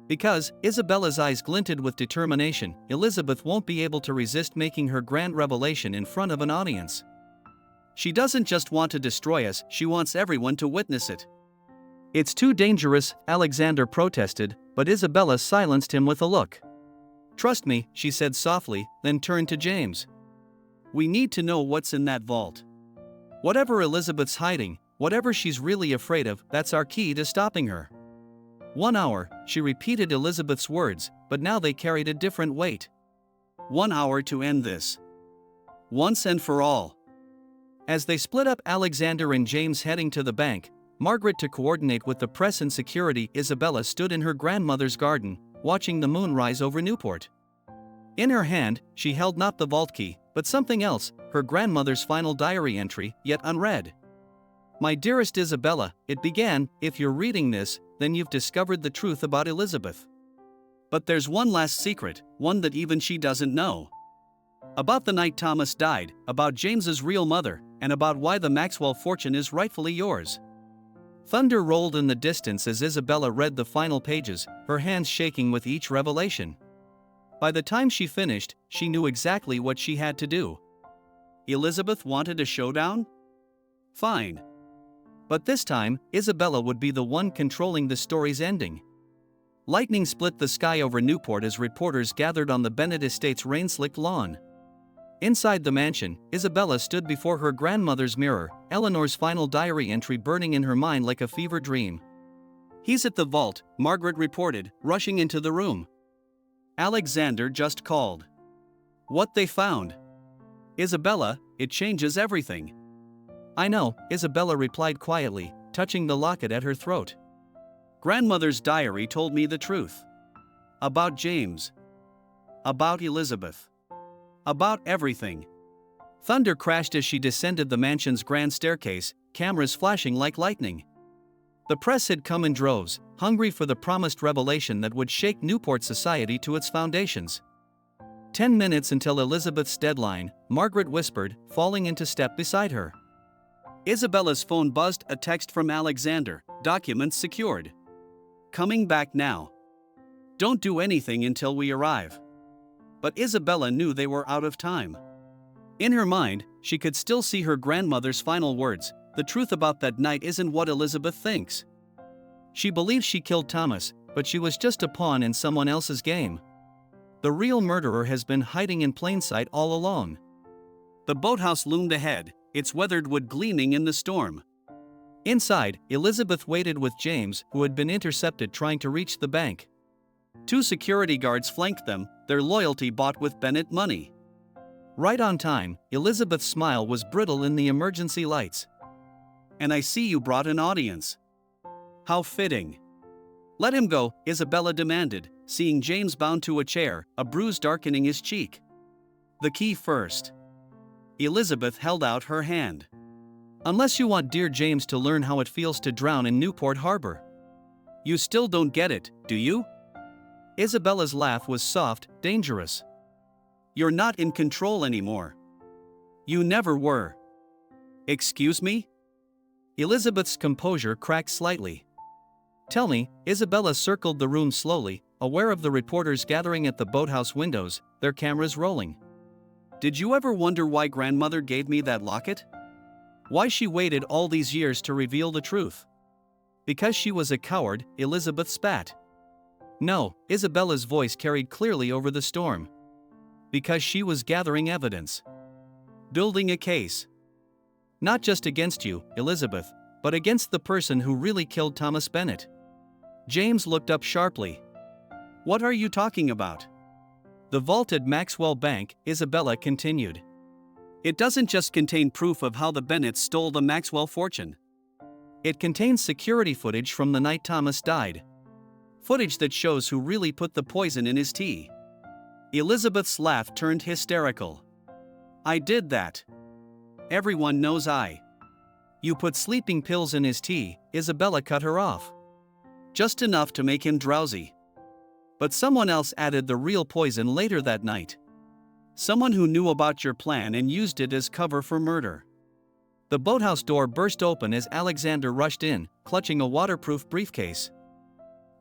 Because, Isabella's eyes glinted with determination, Elizabeth won't be able to resist making her grand revelation in front of an audience. She doesn't just want to destroy us, she wants everyone to witness it. It's too dangerous, Alexander protested, but Isabella silenced him with a look. Trust me, she said softly, then turned to James. We need to know what's in that vault. Whatever Elizabeth's hiding, whatever she's really afraid of, that's our key to stopping her. 1 hour, she repeated Elizabeth's words, but now they carried a different weight. 1 hour to end this. Once and for all. As they split up, Alexander and James heading to the bank, Margaret to coordinate with the press and security, Isabella stood in her grandmother's garden, watching the moon rise over Newport. In her hand, she held not the vault key, but something else, her grandmother's final diary entry, yet unread. My dearest Isabella, it began, if you're reading this, then you've discovered the truth about Elizabeth. But there's one last secret, one that even she doesn't know. About the night Thomas died, about James's real mother, and about why the Maxwell fortune is rightfully yours. Thunder rolled in the distance as Isabella read the final pages, her hands shaking with each revelation. By the time she finished, she knew exactly what she had to do. Elizabeth wanted a showdown? Fine. But this time, Isabella would be the one controlling the story's ending. Lightning split the sky over Newport as reporters gathered on the Bennett estate's rain-slicked lawn. Inside the mansion, Isabella stood before her grandmother's mirror, Eleanor's final diary entry burning in her mind like a fever dream. "He's at the vault," Margaret reported, rushing into the room. "Alexander just called." "What they found?" "Isabella, it changes everything." "I know," Isabella replied quietly, touching the locket at her throat. "Grandmother's diary told me the truth. About James. About Elizabeth. About everything." Thunder crashed as she descended the mansion's grand staircase, cameras flashing like lightning. The press had come in droves, hungry for the promised revelation that would shake Newport society to its foundations. 10 minutes until Elizabeth's deadline, Margaret whispered, falling into step beside her. Isabella's phone buzzed, a text from Alexander, "Documents secured. Coming back now. Don't do anything until we arrive." But Isabella knew they were out of time. In her mind, she could still see her grandmother's final words, "The truth about that night isn't what Elizabeth thinks." She believes she killed Thomas, but she was just a pawn in someone else's game. The real murderer has been hiding in plain sight all along. The boathouse loomed ahead, its weathered wood gleaming in the storm. Inside, Elizabeth waited with James, who had been intercepted trying to reach the bank. 2 security guards flanked them, their loyalty bought with Bennett money. Right on time, Elizabeth's smile was brittle in the emergency lights. "And I see you brought an audience. How fitting." "Let him go," Isabella demanded, seeing James bound to a chair, a bruise darkening his cheek. "The key first." Elizabeth held out her hand. "Unless you want dear James to learn how it feels to drown in Newport Harbor." "You still don't get it, do you?" Isabella's laugh was soft, dangerous. "You're not in control anymore. You never were." "Excuse me?" Elizabeth's composure cracked slightly. "Tell me," Isabella circled the room slowly, aware of the reporters gathering at the boathouse windows, their cameras rolling. "Did you ever wonder why grandmother gave me that locket? Why she waited all these years to reveal the truth?" "Because she was a coward," Elizabeth spat. "No," Isabella's voice carried clearly over the storm. "Because she was gathering evidence. Building a case. Not just against you, Elizabeth, but against the person who really killed Thomas Bennett." James looked up sharply. "What are you talking about?" "The vault at Maxwell Bank," Isabella continued. "It doesn't just contain proof of how the Bennetts stole the Maxwell fortune. It contains security footage from the night Thomas died. Footage that shows who really put the poison in his tea." Elizabeth's laugh turned hysterical. "I did that. Everyone knows I." "You put sleeping pills in his tea," Isabella cut her off. "Just enough to make him drowsy. But someone else added the real poison later that night. Someone who knew about your plan and used it as cover for murder." The boathouse door burst open as Alexander rushed in, clutching a waterproof briefcase.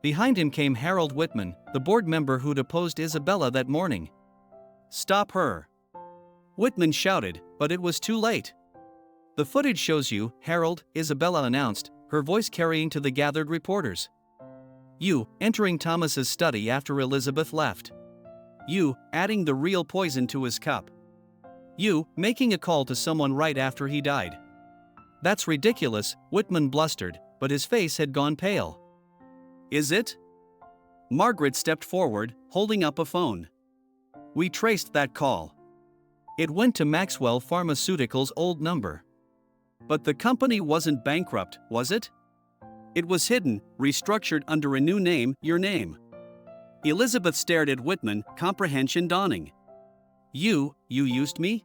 Behind him came Harold Whitman, the board member who'd opposed Isabella that morning. "Stop her!" Whitman shouted, but it was too late. "The footage shows you, Harold," Isabella announced, her voice carrying to the gathered reporters. "You, entering Thomas's study after Elizabeth left. You, adding the real poison to his cup. You, making a call to someone right after he died." "That's ridiculous," Whitman blustered, but his face had gone pale. "Is it?" Margaret stepped forward, holding up a phone. "We traced that call. It went to Maxwell Pharmaceuticals' old number." "But the company wasn't bankrupt, was it? It was hidden, restructured under a new name, your name." Elizabeth stared at Whitman, comprehension dawning. You used me?"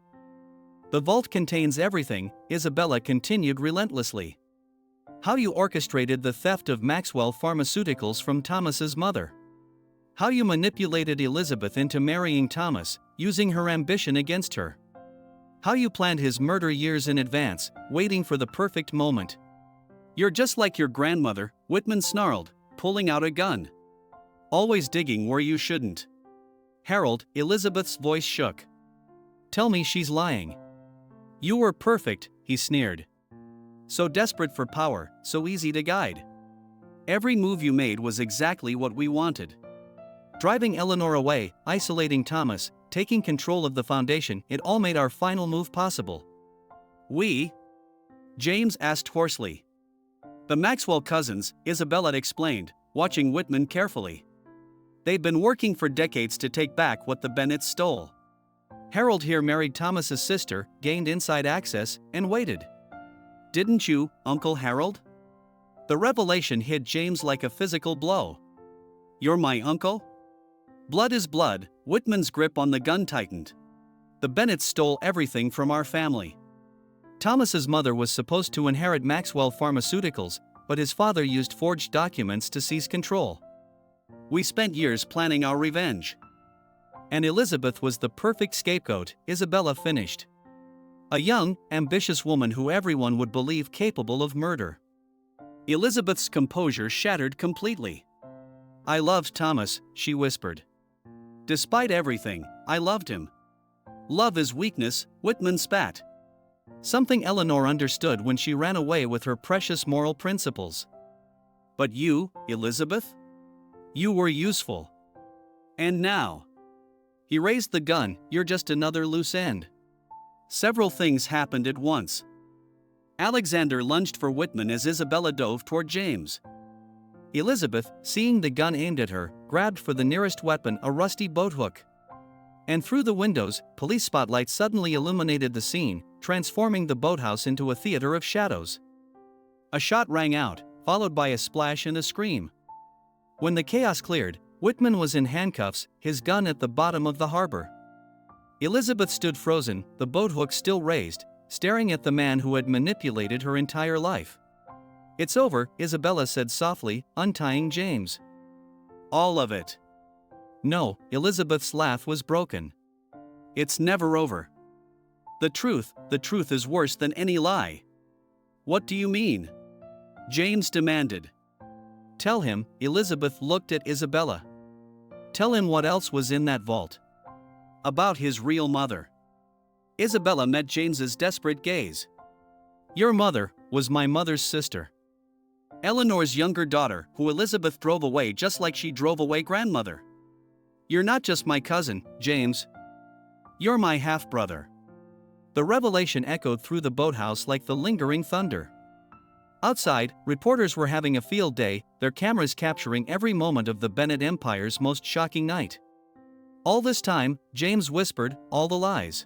"The vault contains everything," Isabella continued relentlessly. "How you orchestrated the theft of Maxwell Pharmaceuticals from Thomas's mother. How you manipulated Elizabeth into marrying Thomas, using her ambition against her. How you planned his murder years in advance, waiting for the perfect moment. You're just like your grandmother, Whitman snarled, pulling out a gun. Always digging where you shouldn't. Harold, Elizabeth's voice shook. Tell me she's lying. You were perfect, he sneered. So desperate for power, so easy to guide. Every move you made was exactly what we wanted. Driving Eleanor away, isolating Thomas, taking control of the foundation, it all made our final move possible. We? James asked hoarsely. The Maxwell cousins, Isabella explained, watching Whitman carefully. They'd been working for decades to take back what the Bennetts stole. Harold here married Thomas's sister, gained inside access, and waited. Didn't you, Uncle Harold? The revelation hit James like a physical blow. You're my uncle? Blood is blood, Whitman's grip on the gun tightened. The Bennetts stole everything from our family. Thomas's mother was supposed to inherit Maxwell Pharmaceuticals, but his father used forged documents to seize control. We spent years planning our revenge. And Elizabeth was the perfect scapegoat, Isabella finished. A young, ambitious woman who everyone would believe capable of murder. Elizabeth's composure shattered completely. I loved Thomas, she whispered. Despite everything, I loved him. Love is weakness, Whitman spat. Something Eleanor understood when she ran away with her precious moral principles. But you, Elizabeth? You were useful. And now? He raised the gun, you're just another loose end. Several things happened at once. Alexander lunged for Whitman as Isabella dove toward James. Elizabeth, seeing the gun aimed at her, grabbed for the nearest weapon, a rusty boathook. And through the windows, police spotlights suddenly illuminated the scene, transforming the boathouse into a theater of shadows. A shot rang out, followed by a splash and a scream. When the chaos cleared, Whitman was in handcuffs, his gun at the bottom of the harbor. Elizabeth stood frozen, the boathook still raised, staring at the man who had manipulated her entire life. It's over, Isabella said softly, untying James. All of it. No, Elizabeth's laugh was broken. It's never over. The truth is worse than any lie. What do you mean? James demanded. Tell him, Elizabeth looked at Isabella. Tell him what else was in that vault. About his real mother. Isabella met James's desperate gaze. Your mother was my mother's sister. Eleanor's younger daughter, who Elizabeth drove away just like she drove away grandmother. You're not just my cousin, James. You're my half-brother. The revelation echoed through the boathouse like the lingering thunder. Outside, reporters were having a field day, their cameras capturing every moment of the Bennett Empire's most shocking night. All this time, James whispered, all the lies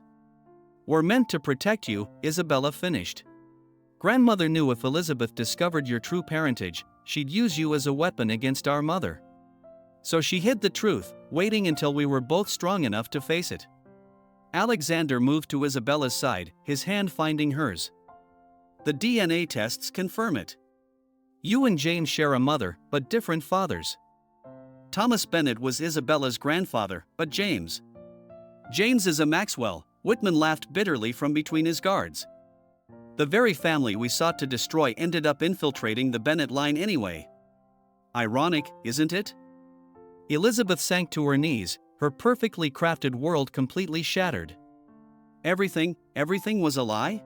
were meant to protect you, Isabella finished. Grandmother knew if Elizabeth discovered your true parentage, she'd use you as a weapon against our mother. So she hid the truth, waiting until we were both strong enough to face it. Alexander moved to Isabella's side, his hand finding hers. The DNA tests confirm it. You and James share a mother, but different fathers. Thomas Bennett was Isabella's grandfather, but James is a Maxwell, Whitman laughed bitterly from between his guards. The very family we sought to destroy ended up infiltrating the Bennett line anyway. Ironic, isn't it? Elizabeth sank to her knees, her perfectly crafted world completely shattered. Everything was a lie?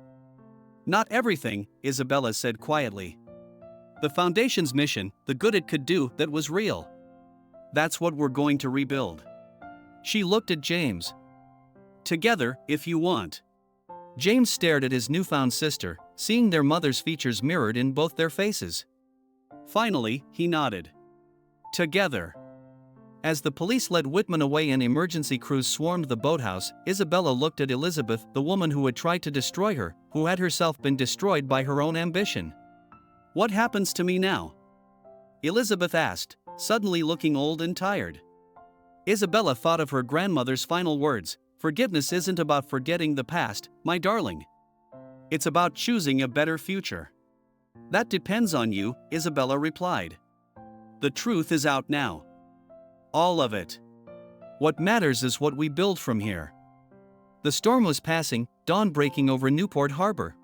Not everything, Isabella said quietly. The Foundation's mission, the good it could do, that was real. That's what we're going to rebuild. She looked at James. Together, if you want. James stared at his newfound sister, seeing their mother's features mirrored in both their faces. Finally, he nodded. Together. As the police led Whitman away and emergency crews swarmed the boathouse, Isabella looked at Elizabeth, the woman who had tried to destroy her, who had herself been destroyed by her own ambition. What happens to me now? Elizabeth asked, suddenly looking old and tired. Isabella thought of her grandmother's final words, forgiveness isn't about forgetting the past, my darling. It's about choosing a better future. That depends on you, Isabella replied. The truth is out now. All of it. What matters is what we build from here. The storm was passing, dawn breaking over Newport harbor.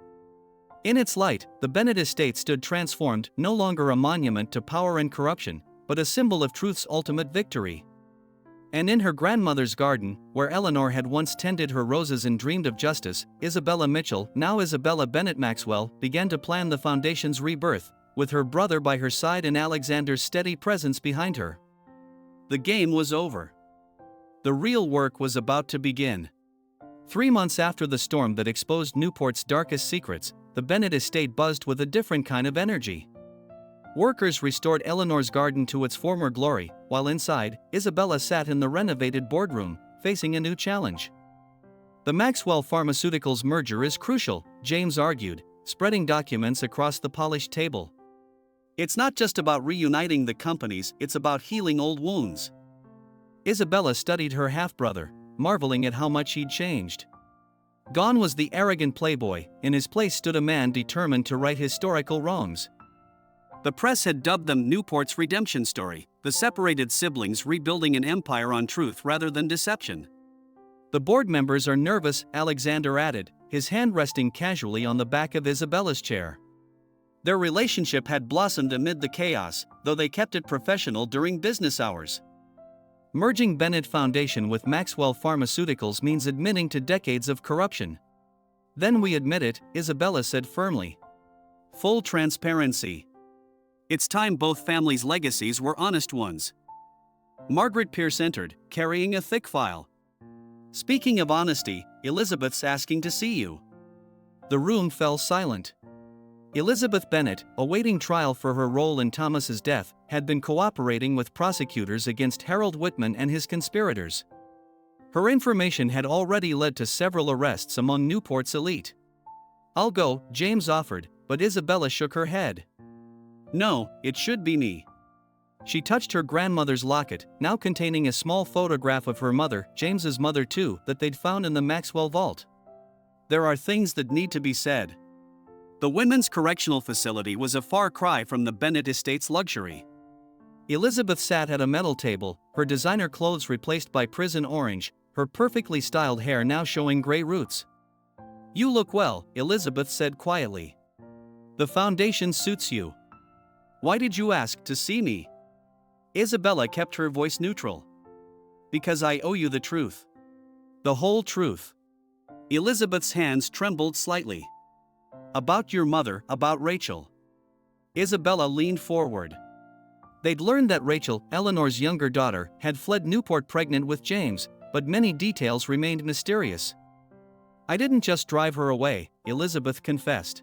In its light, the Bennett estate stood transformed, no longer a monument to power and corruption, but a symbol of truth's ultimate victory. And in her grandmother's garden, where Eleanor had once tended her roses and dreamed of justice, Isabella Mitchell, now Isabella Bennett Maxwell, began to plan the foundation's rebirth, with her brother by her side and Alexander's steady presence behind her. The game was over. The real work was about to begin. 3 months after the storm that exposed Newport's darkest secrets, the Bennett estate buzzed with a different kind of energy. Workers restored Eleanor's garden to its former glory, while inside, Isabella sat in the renovated boardroom, facing a new challenge. The Maxwell Pharmaceuticals merger is crucial, James argued, spreading documents across the polished table. It's not just about reuniting the companies, it's about healing old wounds. Isabella studied her half-brother, marveling at how much he'd changed. Gone was the arrogant playboy, in his place stood a man determined to right historical wrongs. The press had dubbed them Newport's redemption story, the separated siblings rebuilding an empire on truth rather than deception. The board members are nervous, Alexander added, his hand resting casually on the back of Isabella's chair. Their relationship had blossomed amid the chaos, though they kept it professional during business hours. Merging Bennett Foundation with Maxwell Pharmaceuticals means admitting to decades of corruption. Then we admit it, Isabella said firmly. Full transparency. It's time both families' legacies were honest ones. Margaret Pierce entered, carrying a thick file. Speaking of honesty, Elizabeth's asking to see you. The room fell silent. Elizabeth Bennett, awaiting trial for her role in Thomas's death, had been cooperating with prosecutors against Harold Whitman and his conspirators. Her information had already led to several arrests among Newport's elite. I'll go, James offered, but Isabella shook her head. No, it should be me. She touched her grandmother's locket, now containing a small photograph of her mother, James's mother too, that they'd found in the Maxwell vault. There are things that need to be said. The women's correctional facility was a far cry from the Bennett estate's luxury. Elizabeth sat at a metal table, her designer clothes replaced by prison orange, her perfectly styled hair now showing gray roots. You look well, Elizabeth said quietly. The foundation suits you. Why did you ask to see me? Isabella kept her voice neutral. Because I owe you the truth. The whole truth. Elizabeth's hands trembled slightly. About your mother, about Rachel. Isabella leaned forward. They'd learned that Rachel, Eleanor's younger daughter, had fled Newport pregnant with James, but many details remained mysterious. I didn't just drive her away, Elizabeth confessed.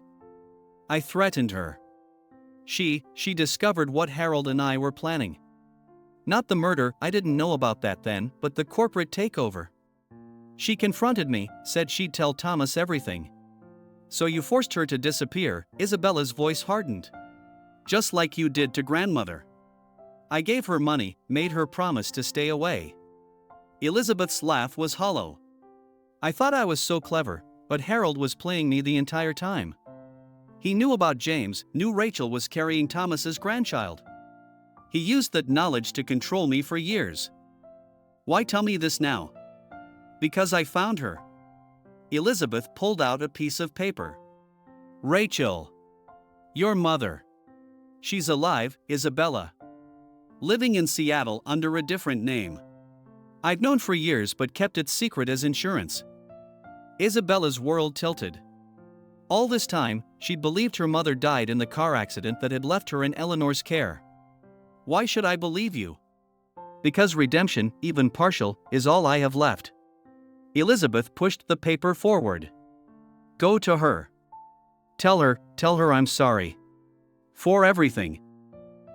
I threatened her. She discovered what Harold and I were planning. Not the murder, I didn't know about that then, but the corporate takeover. She confronted me, said she'd tell Thomas everything. So you forced her to disappear, Isabella's voice hardened. Just like you did to grandmother. I gave her money, made her promise to stay away. Elizabeth's laugh was hollow. I thought I was so clever, but Harold was playing me the entire time. He knew about James, knew Rachel was carrying Thomas's grandchild. He used that knowledge to control me for years. Why tell me this now? Because I found her. Elizabeth pulled out a piece of paper. Rachel. Your mother. She's alive, Isabella. Living in Seattle under a different name. I'd known for years but kept it secret as insurance. Isabella's world tilted. All this time, she'd believed her mother died in the car accident that had left her in Eleanor's care. Why should I believe you? Because redemption, even partial, is all I have left. Elizabeth pushed the paper forward. Go to her. Tell her I'm sorry. For everything.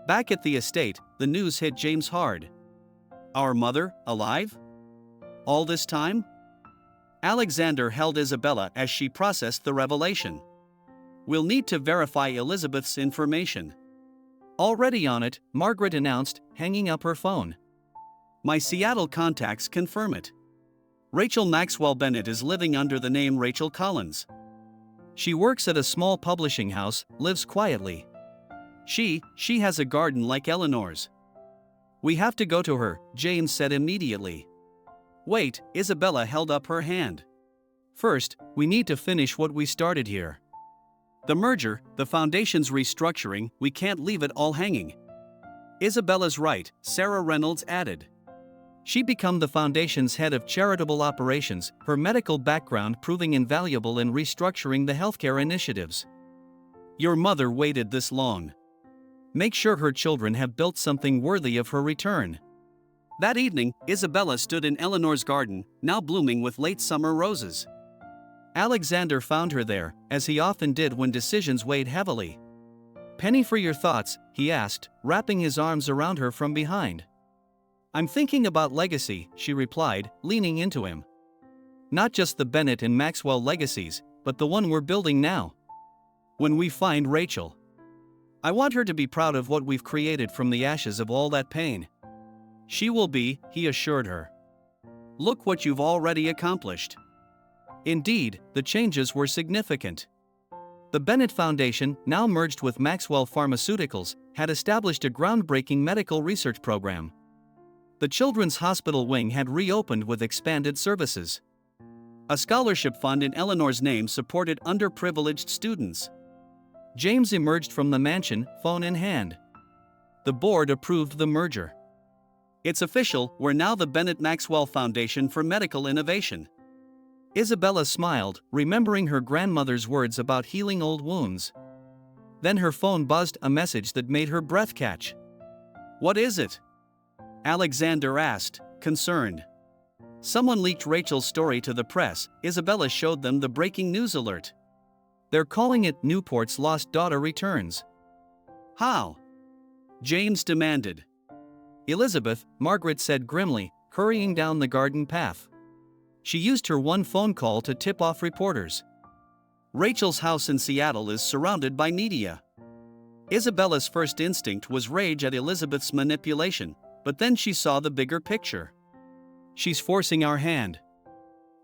Back at the estate, the news hit James hard. Our mother, alive? All this time? Alexander held Isabella as she processed the revelation. We'll need to verify Elizabeth's information. Already on it, Margaret announced, hanging up her phone. My Seattle contacts confirm it. Rachel Maxwell Bennett is living under the name Rachel Collins. She works at a small publishing house, lives quietly. She has a garden like Eleanor's. We have to go to her, James said immediately. Wait, Isabella held up her hand. First, we need to finish what we started here. The merger, the foundation's restructuring, we can't leave it all hanging. Isabella's right, Sarah Reynolds added. She became the foundation's head of charitable operations, her medical background proving invaluable in restructuring the healthcare initiatives. Your mother waited this long. Make sure her children have built something worthy of her return. That evening, Isabella stood in Eleanor's garden, now blooming with late summer roses. Alexander found her there, as he often did when decisions weighed heavily. "Penny for your thoughts," he asked, wrapping his arms around her from behind. "I'm thinking about legacy," she replied, leaning into him. "Not just the Bennett and Maxwell legacies, but the one we're building now. When we find Rachel, I want her to be proud of what we've created from the ashes of all that pain." "She will be," he assured her. "Look what you've already accomplished." Indeed, the changes were significant. The Bennett Foundation, now merged with Maxwell Pharmaceuticals, had established a groundbreaking medical research program. The Children's Hospital wing had reopened with expanded services. A scholarship fund in Eleanor's name supported underprivileged students. James emerged from the mansion, phone in hand. The board approved the merger. "It's official, we're now the Bennett Maxwell Foundation for Medical Innovation." Isabella smiled, remembering her grandmother's words about healing old wounds. Then her phone buzzed, a message that made her breath catch. "What is it?" Alexander asked, concerned. "Someone leaked Rachel's story to the press." Isabella showed them the breaking news alert. "They're calling it Newport's Lost Daughter Returns." "How?" James demanded. "Elizabeth," Margaret said grimly, hurrying down the garden path. She used her one phone call to tip off reporters. "Rachel's house in Seattle is surrounded by media." Isabella's first instinct was rage at Elizabeth's manipulation, but then she saw the bigger picture. "She's forcing our hand.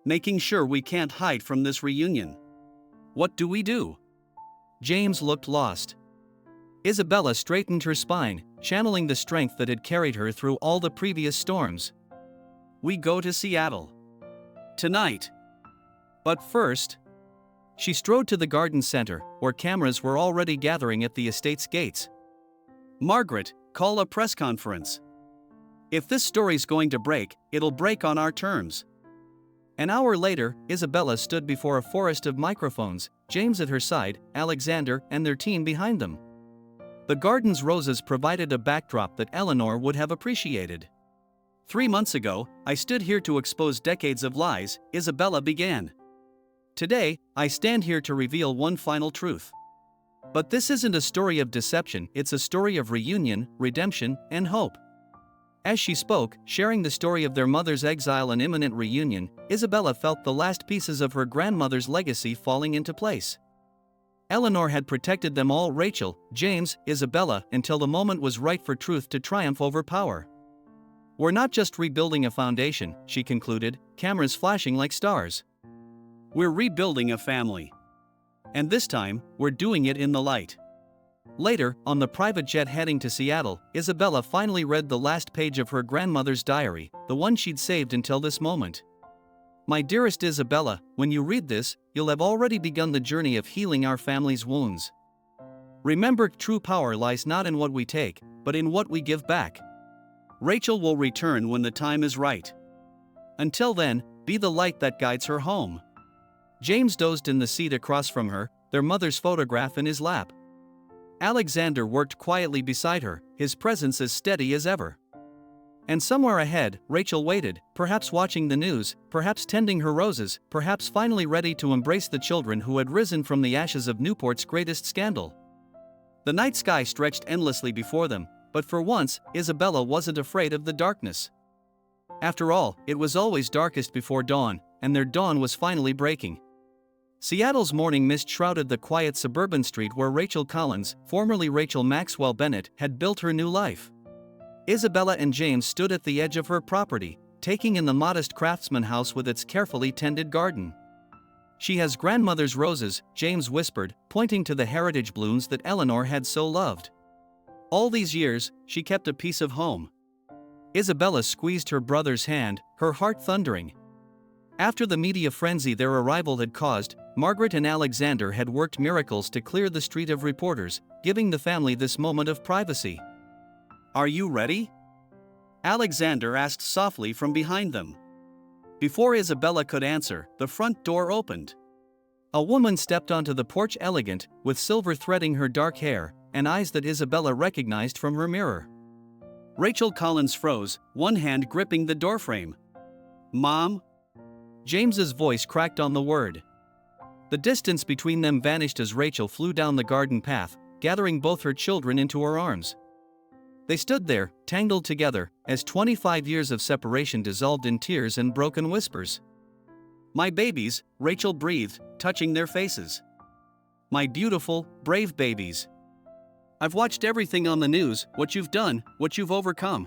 Making sure we can't hide from this reunion. What do we do?" James looked lost. Isabella straightened her spine, channeling the strength that had carried her through all the previous storms. "We go to Seattle. Tonight. But first..." She strode to the garden center, where cameras were already gathering at the estate's gates. "Margaret, call a press conference. If this story's going to break, it'll break on our terms." An hour later, Isabella stood before a forest of microphones, James at her side, Alexander and their team behind them. The garden's roses provided a backdrop that Eleanor would have appreciated. 3 months ago, I stood here to expose decades of lies," Isabella began. "Today, I stand here to reveal one final truth. But this isn't a story of deception, it's a story of reunion, redemption, and hope." As she spoke, sharing the story of their mother's exile and imminent reunion, Isabella felt the last pieces of her grandmother's legacy falling into place. Eleanor had protected them all, Rachel, James, Isabella, until the moment was right for truth to triumph over power. "We're not just rebuilding a foundation," she concluded, cameras flashing like stars. "We're rebuilding a family. And this time, we're doing it in the light." Later, on the private jet heading to Seattle, Isabella finally read the last page of her grandmother's diary, the one she'd saved until this moment. "My dearest Isabella, when you read this, you'll have already begun the journey of healing our family's wounds. Remember, true power lies not in what we take, but in what we give back. Rachel will return when the time is right. Until then, be the light that guides her home." James dozed in the seat across from her, their mother's photograph in his lap. Alexander worked quietly beside her, his presence as steady as ever. And somewhere ahead, Rachel waited, perhaps watching the news, perhaps tending her roses, perhaps finally ready to embrace the children who had risen from the ashes of Newport's greatest scandal. The night sky stretched endlessly before them, but for once, Isabella wasn't afraid of the darkness. After all, it was always darkest before dawn, and their dawn was finally breaking. Seattle's morning mist shrouded the quiet suburban street where Rachel Collins, formerly Rachel Maxwell Bennett, had built her new life. Isabella and James stood at the edge of her property, taking in the modest craftsman house with its carefully tended garden. "She has grandmother's roses," James whispered, pointing to the heritage blooms that Eleanor had so loved. "All these years, she kept a piece of home." Isabella squeezed her brother's hand, her heart thundering. After the media frenzy their arrival had caused, Margaret and Alexander had worked miracles to clear the street of reporters, giving the family this moment of privacy. "Are you ready?" Alexander asked softly from behind them. Before Isabella could answer, the front door opened. A woman stepped onto the porch, elegant, with silver threading her dark hair, and eyes that Isabella recognized from her mirror. Rachel Collins froze, one hand gripping the doorframe. "Mom?" James's voice cracked on the word. The distance between them vanished as Rachel flew down the garden path, gathering both her children into her arms. They stood there, tangled together, as 25 years of separation dissolved in tears and broken whispers. "My babies," Rachel breathed, touching their faces. "My beautiful, brave babies. I've watched everything on the news, what you've done, what you've overcome.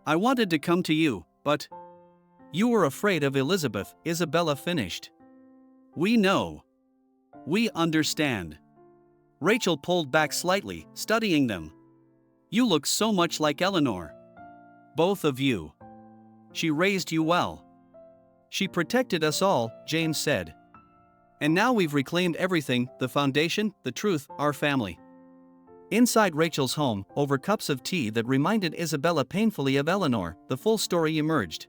I wanted to come to you, but..." "You were afraid of Elizabeth," Isabella finished. "We know. We understand." Rachel pulled back slightly, studying them. "You look so much like Eleanor. Both of you. She raised you well." "She protected us all," James said. "And now we've reclaimed everything, the foundation, the truth, our family." Inside Rachel's home, over cups of tea that reminded Isabella painfully of Eleanor, the full story emerged.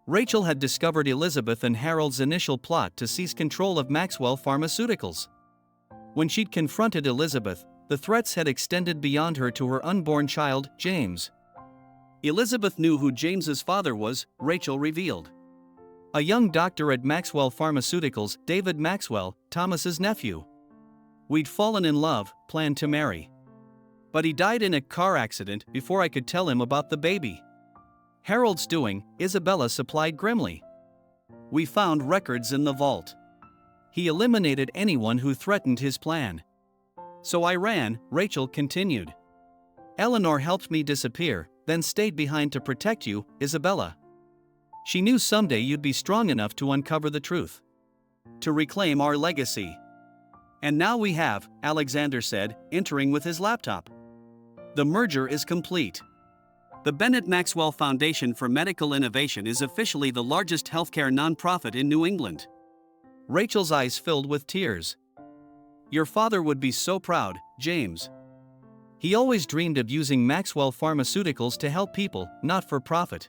Rachel had discovered Elizabeth and Harold's initial plot to seize control of Maxwell Pharmaceuticals. When she'd confronted Elizabeth, the threats had extended beyond her to her unborn child, James. Elizabeth knew who James's father was, Rachel revealed. A young doctor at Maxwell Pharmaceuticals, David Maxwell, Thomas's nephew. We'd fallen in love, planned to marry. But he died in a car accident before I could tell him about the baby. Harold's doing, Isabella supplied grimly. We found records in the vault. He eliminated anyone who threatened his plan. So I ran, Rachel continued. Eleanor helped me disappear, then stayed behind to protect you, Isabella. She knew someday you'd be strong enough to uncover the truth. To reclaim our legacy. And now we have, Alexander said, entering with his laptop. The merger is complete. The Bennett Maxwell Foundation for Medical Innovation is officially the largest healthcare nonprofit in New England. Rachel's eyes filled with tears. Your father would be so proud, James. He always dreamed of using Maxwell Pharmaceuticals to help people, not for profit.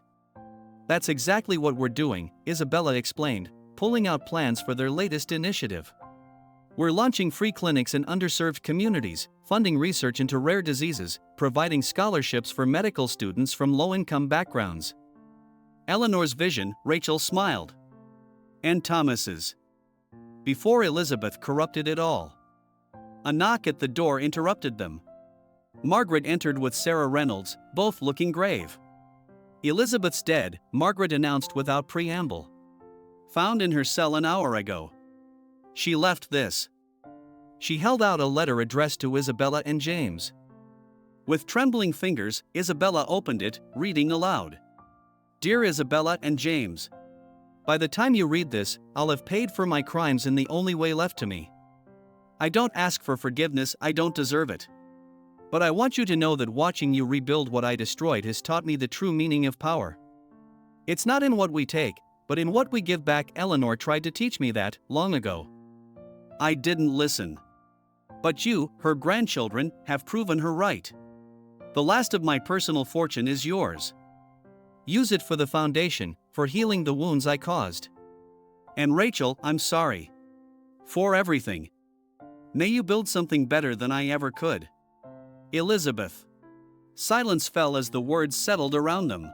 That's exactly what we're doing, Isabella explained, pulling out plans for their latest initiative. We're launching free clinics in underserved communities, funding research into rare diseases, providing scholarships for medical students from low-income backgrounds. Eleanor's vision, Rachel smiled. And Thomas's. Before Elizabeth corrupted it all. A knock at the door interrupted them. Margaret entered with Sarah Reynolds, both looking grave. Elizabeth's dead, Margaret announced without preamble. Found in her cell an hour ago. She left this. She held out a letter addressed to Isabella and James. With trembling fingers, Isabella opened it, reading aloud. Dear Isabella and James. By the time you read this, I'll have paid for my crimes in the only way left to me. I don't ask for forgiveness, I don't deserve it. But I want you to know that watching you rebuild what I destroyed has taught me the true meaning of power. It's not in what we take, but in what we give back. Eleanor tried to teach me that, long ago. I didn't listen. But you, her grandchildren, have proven her right. The last of my personal fortune is yours. Use it for the foundation, for healing the wounds I caused. And Rachel, I'm sorry. For everything. May you build something better than I ever could. Elizabeth. Silence fell as the words settled around them.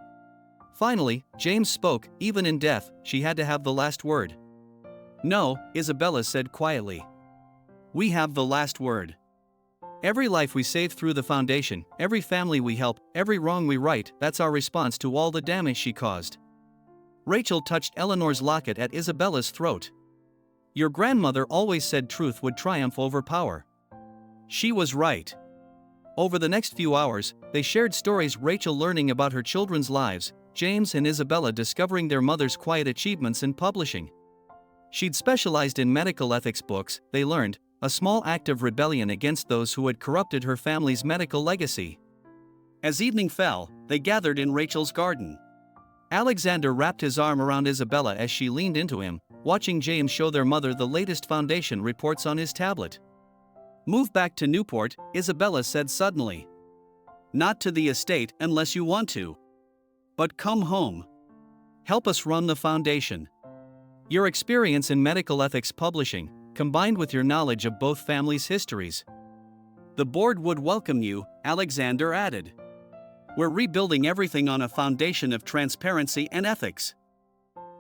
Finally, James spoke. Even in death, she had to have the last word. No, Isabella said quietly. We have the last word. Every life we save through the foundation, every family we help, every wrong we right, that's our response to all the damage she caused. Rachel touched Eleanor's locket at Isabella's throat. Your grandmother always said truth would triumph over power. She was right. Over the next few hours, they shared stories, Rachel learning about her children's lives, James and Isabella discovering their mother's quiet achievements in publishing. She'd specialized in medical ethics books, they learned, a small act of rebellion against those who had corrupted her family's medical legacy. As evening fell, they gathered in Rachel's garden. Alexander wrapped his arm around Isabella as she leaned into him, watching James show their mother the latest foundation reports on his tablet. "Move back to Newport," Isabella said suddenly. "Not to the estate unless you want to. But come home. Help us run the foundation." Your experience in medical ethics publishing, combined with your knowledge of both families' histories. "The board would welcome you," Alexander added. "We're rebuilding everything on a foundation of transparency and ethics.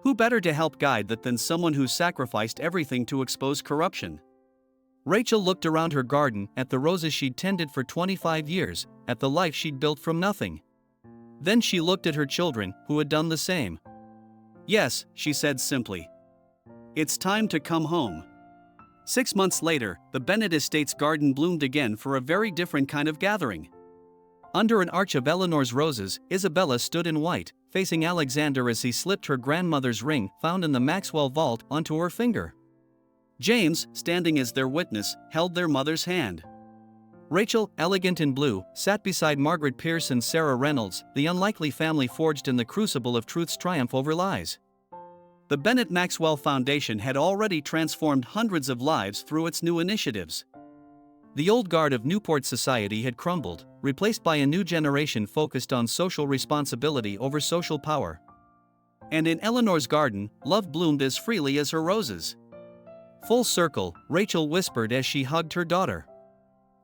Who better to help guide that than someone who sacrificed everything to expose corruption?" Rachel looked around her garden at the roses she'd tended for 25 years, at the life she'd built from nothing. Then she looked at her children, who had done the same. "Yes," she said simply. "It's time to come home." 6 months later, the Bennett estate's garden bloomed again for a very different kind of gathering. Under an arch of Eleanor's roses, Isabella stood in white, facing Alexander as he slipped her grandmother's ring, found in the Maxwell vault, onto her finger. James, standing as their witness, held their mother's hand. Rachel, elegant in blue, sat beside Margaret Pierce and Sarah Reynolds, the unlikely family forged in the crucible of truth's triumph over lies. The Bennett Maxwell Foundation had already transformed hundreds of lives through its new initiatives. The old guard of Newport society had crumbled, replaced by a new generation focused on social responsibility over social power. And in Eleanor's garden, love bloomed as freely as her roses. "Full circle," Rachel whispered as she hugged her daughter.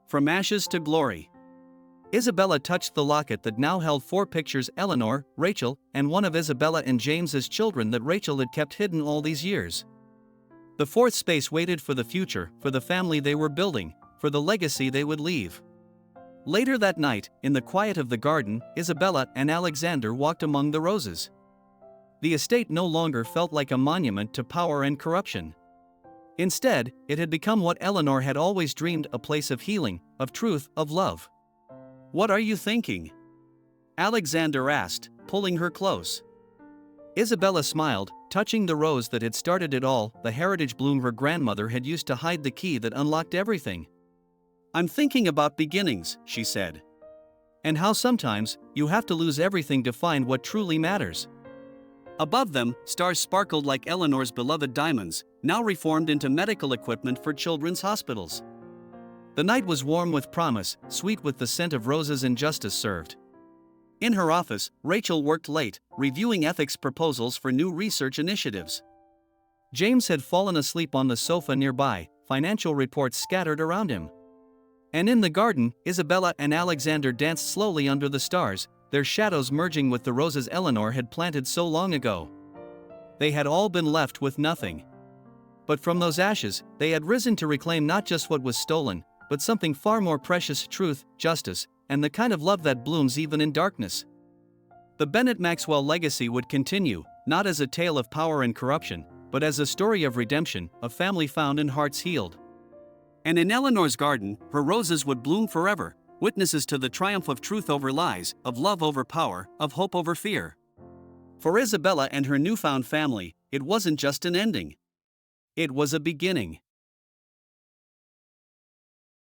"From ashes to glory." Isabella touched the locket that now held 4 pictures: Eleanor, Rachel, and one of Isabella and James's children that Rachel had kept hidden all these years. The 4th space waited for the future, for the family they were building, for the legacy they would leave. Later that night, in the quiet of the garden, Isabella and Alexander walked among the roses. The estate no longer felt like a monument to power and corruption. Instead, it had become what Eleanor had always dreamed: a place of healing, of truth, of love. "What are you thinking?" Alexander asked, pulling her close. Isabella smiled, touching the rose that had started it all, the heritage bloom her grandmother had used to hide the key that unlocked everything. "I'm thinking about beginnings," she said. "And how sometimes, you have to lose everything to find what truly matters." Above them, stars sparkled like Eleanor's beloved diamonds, now reformed into medical equipment for children's hospitals. The night was warm with promise, sweet with the scent of roses and justice served. In her office, Rachel worked late, reviewing ethics proposals for new research initiatives. James had fallen asleep on the sofa nearby, financial reports scattered around him. And in the garden, Isabella and Alexander danced slowly under the stars, their shadows merging with the roses Eleanor had planted so long ago. They had all been left with nothing. But from those ashes, they had risen to reclaim not just what was stolen, but something far more precious: truth, justice, and the kind of love that blooms even in darkness. The Bennett Maxwell legacy would continue, not as a tale of power and corruption, but as a story of redemption, of family found and hearts healed. And in Eleanor's garden, her roses would bloom forever, witnesses to the triumph of truth over lies, of love over power, of hope over fear. For Isabella and her newfound family, it wasn't just an ending. It was a beginning.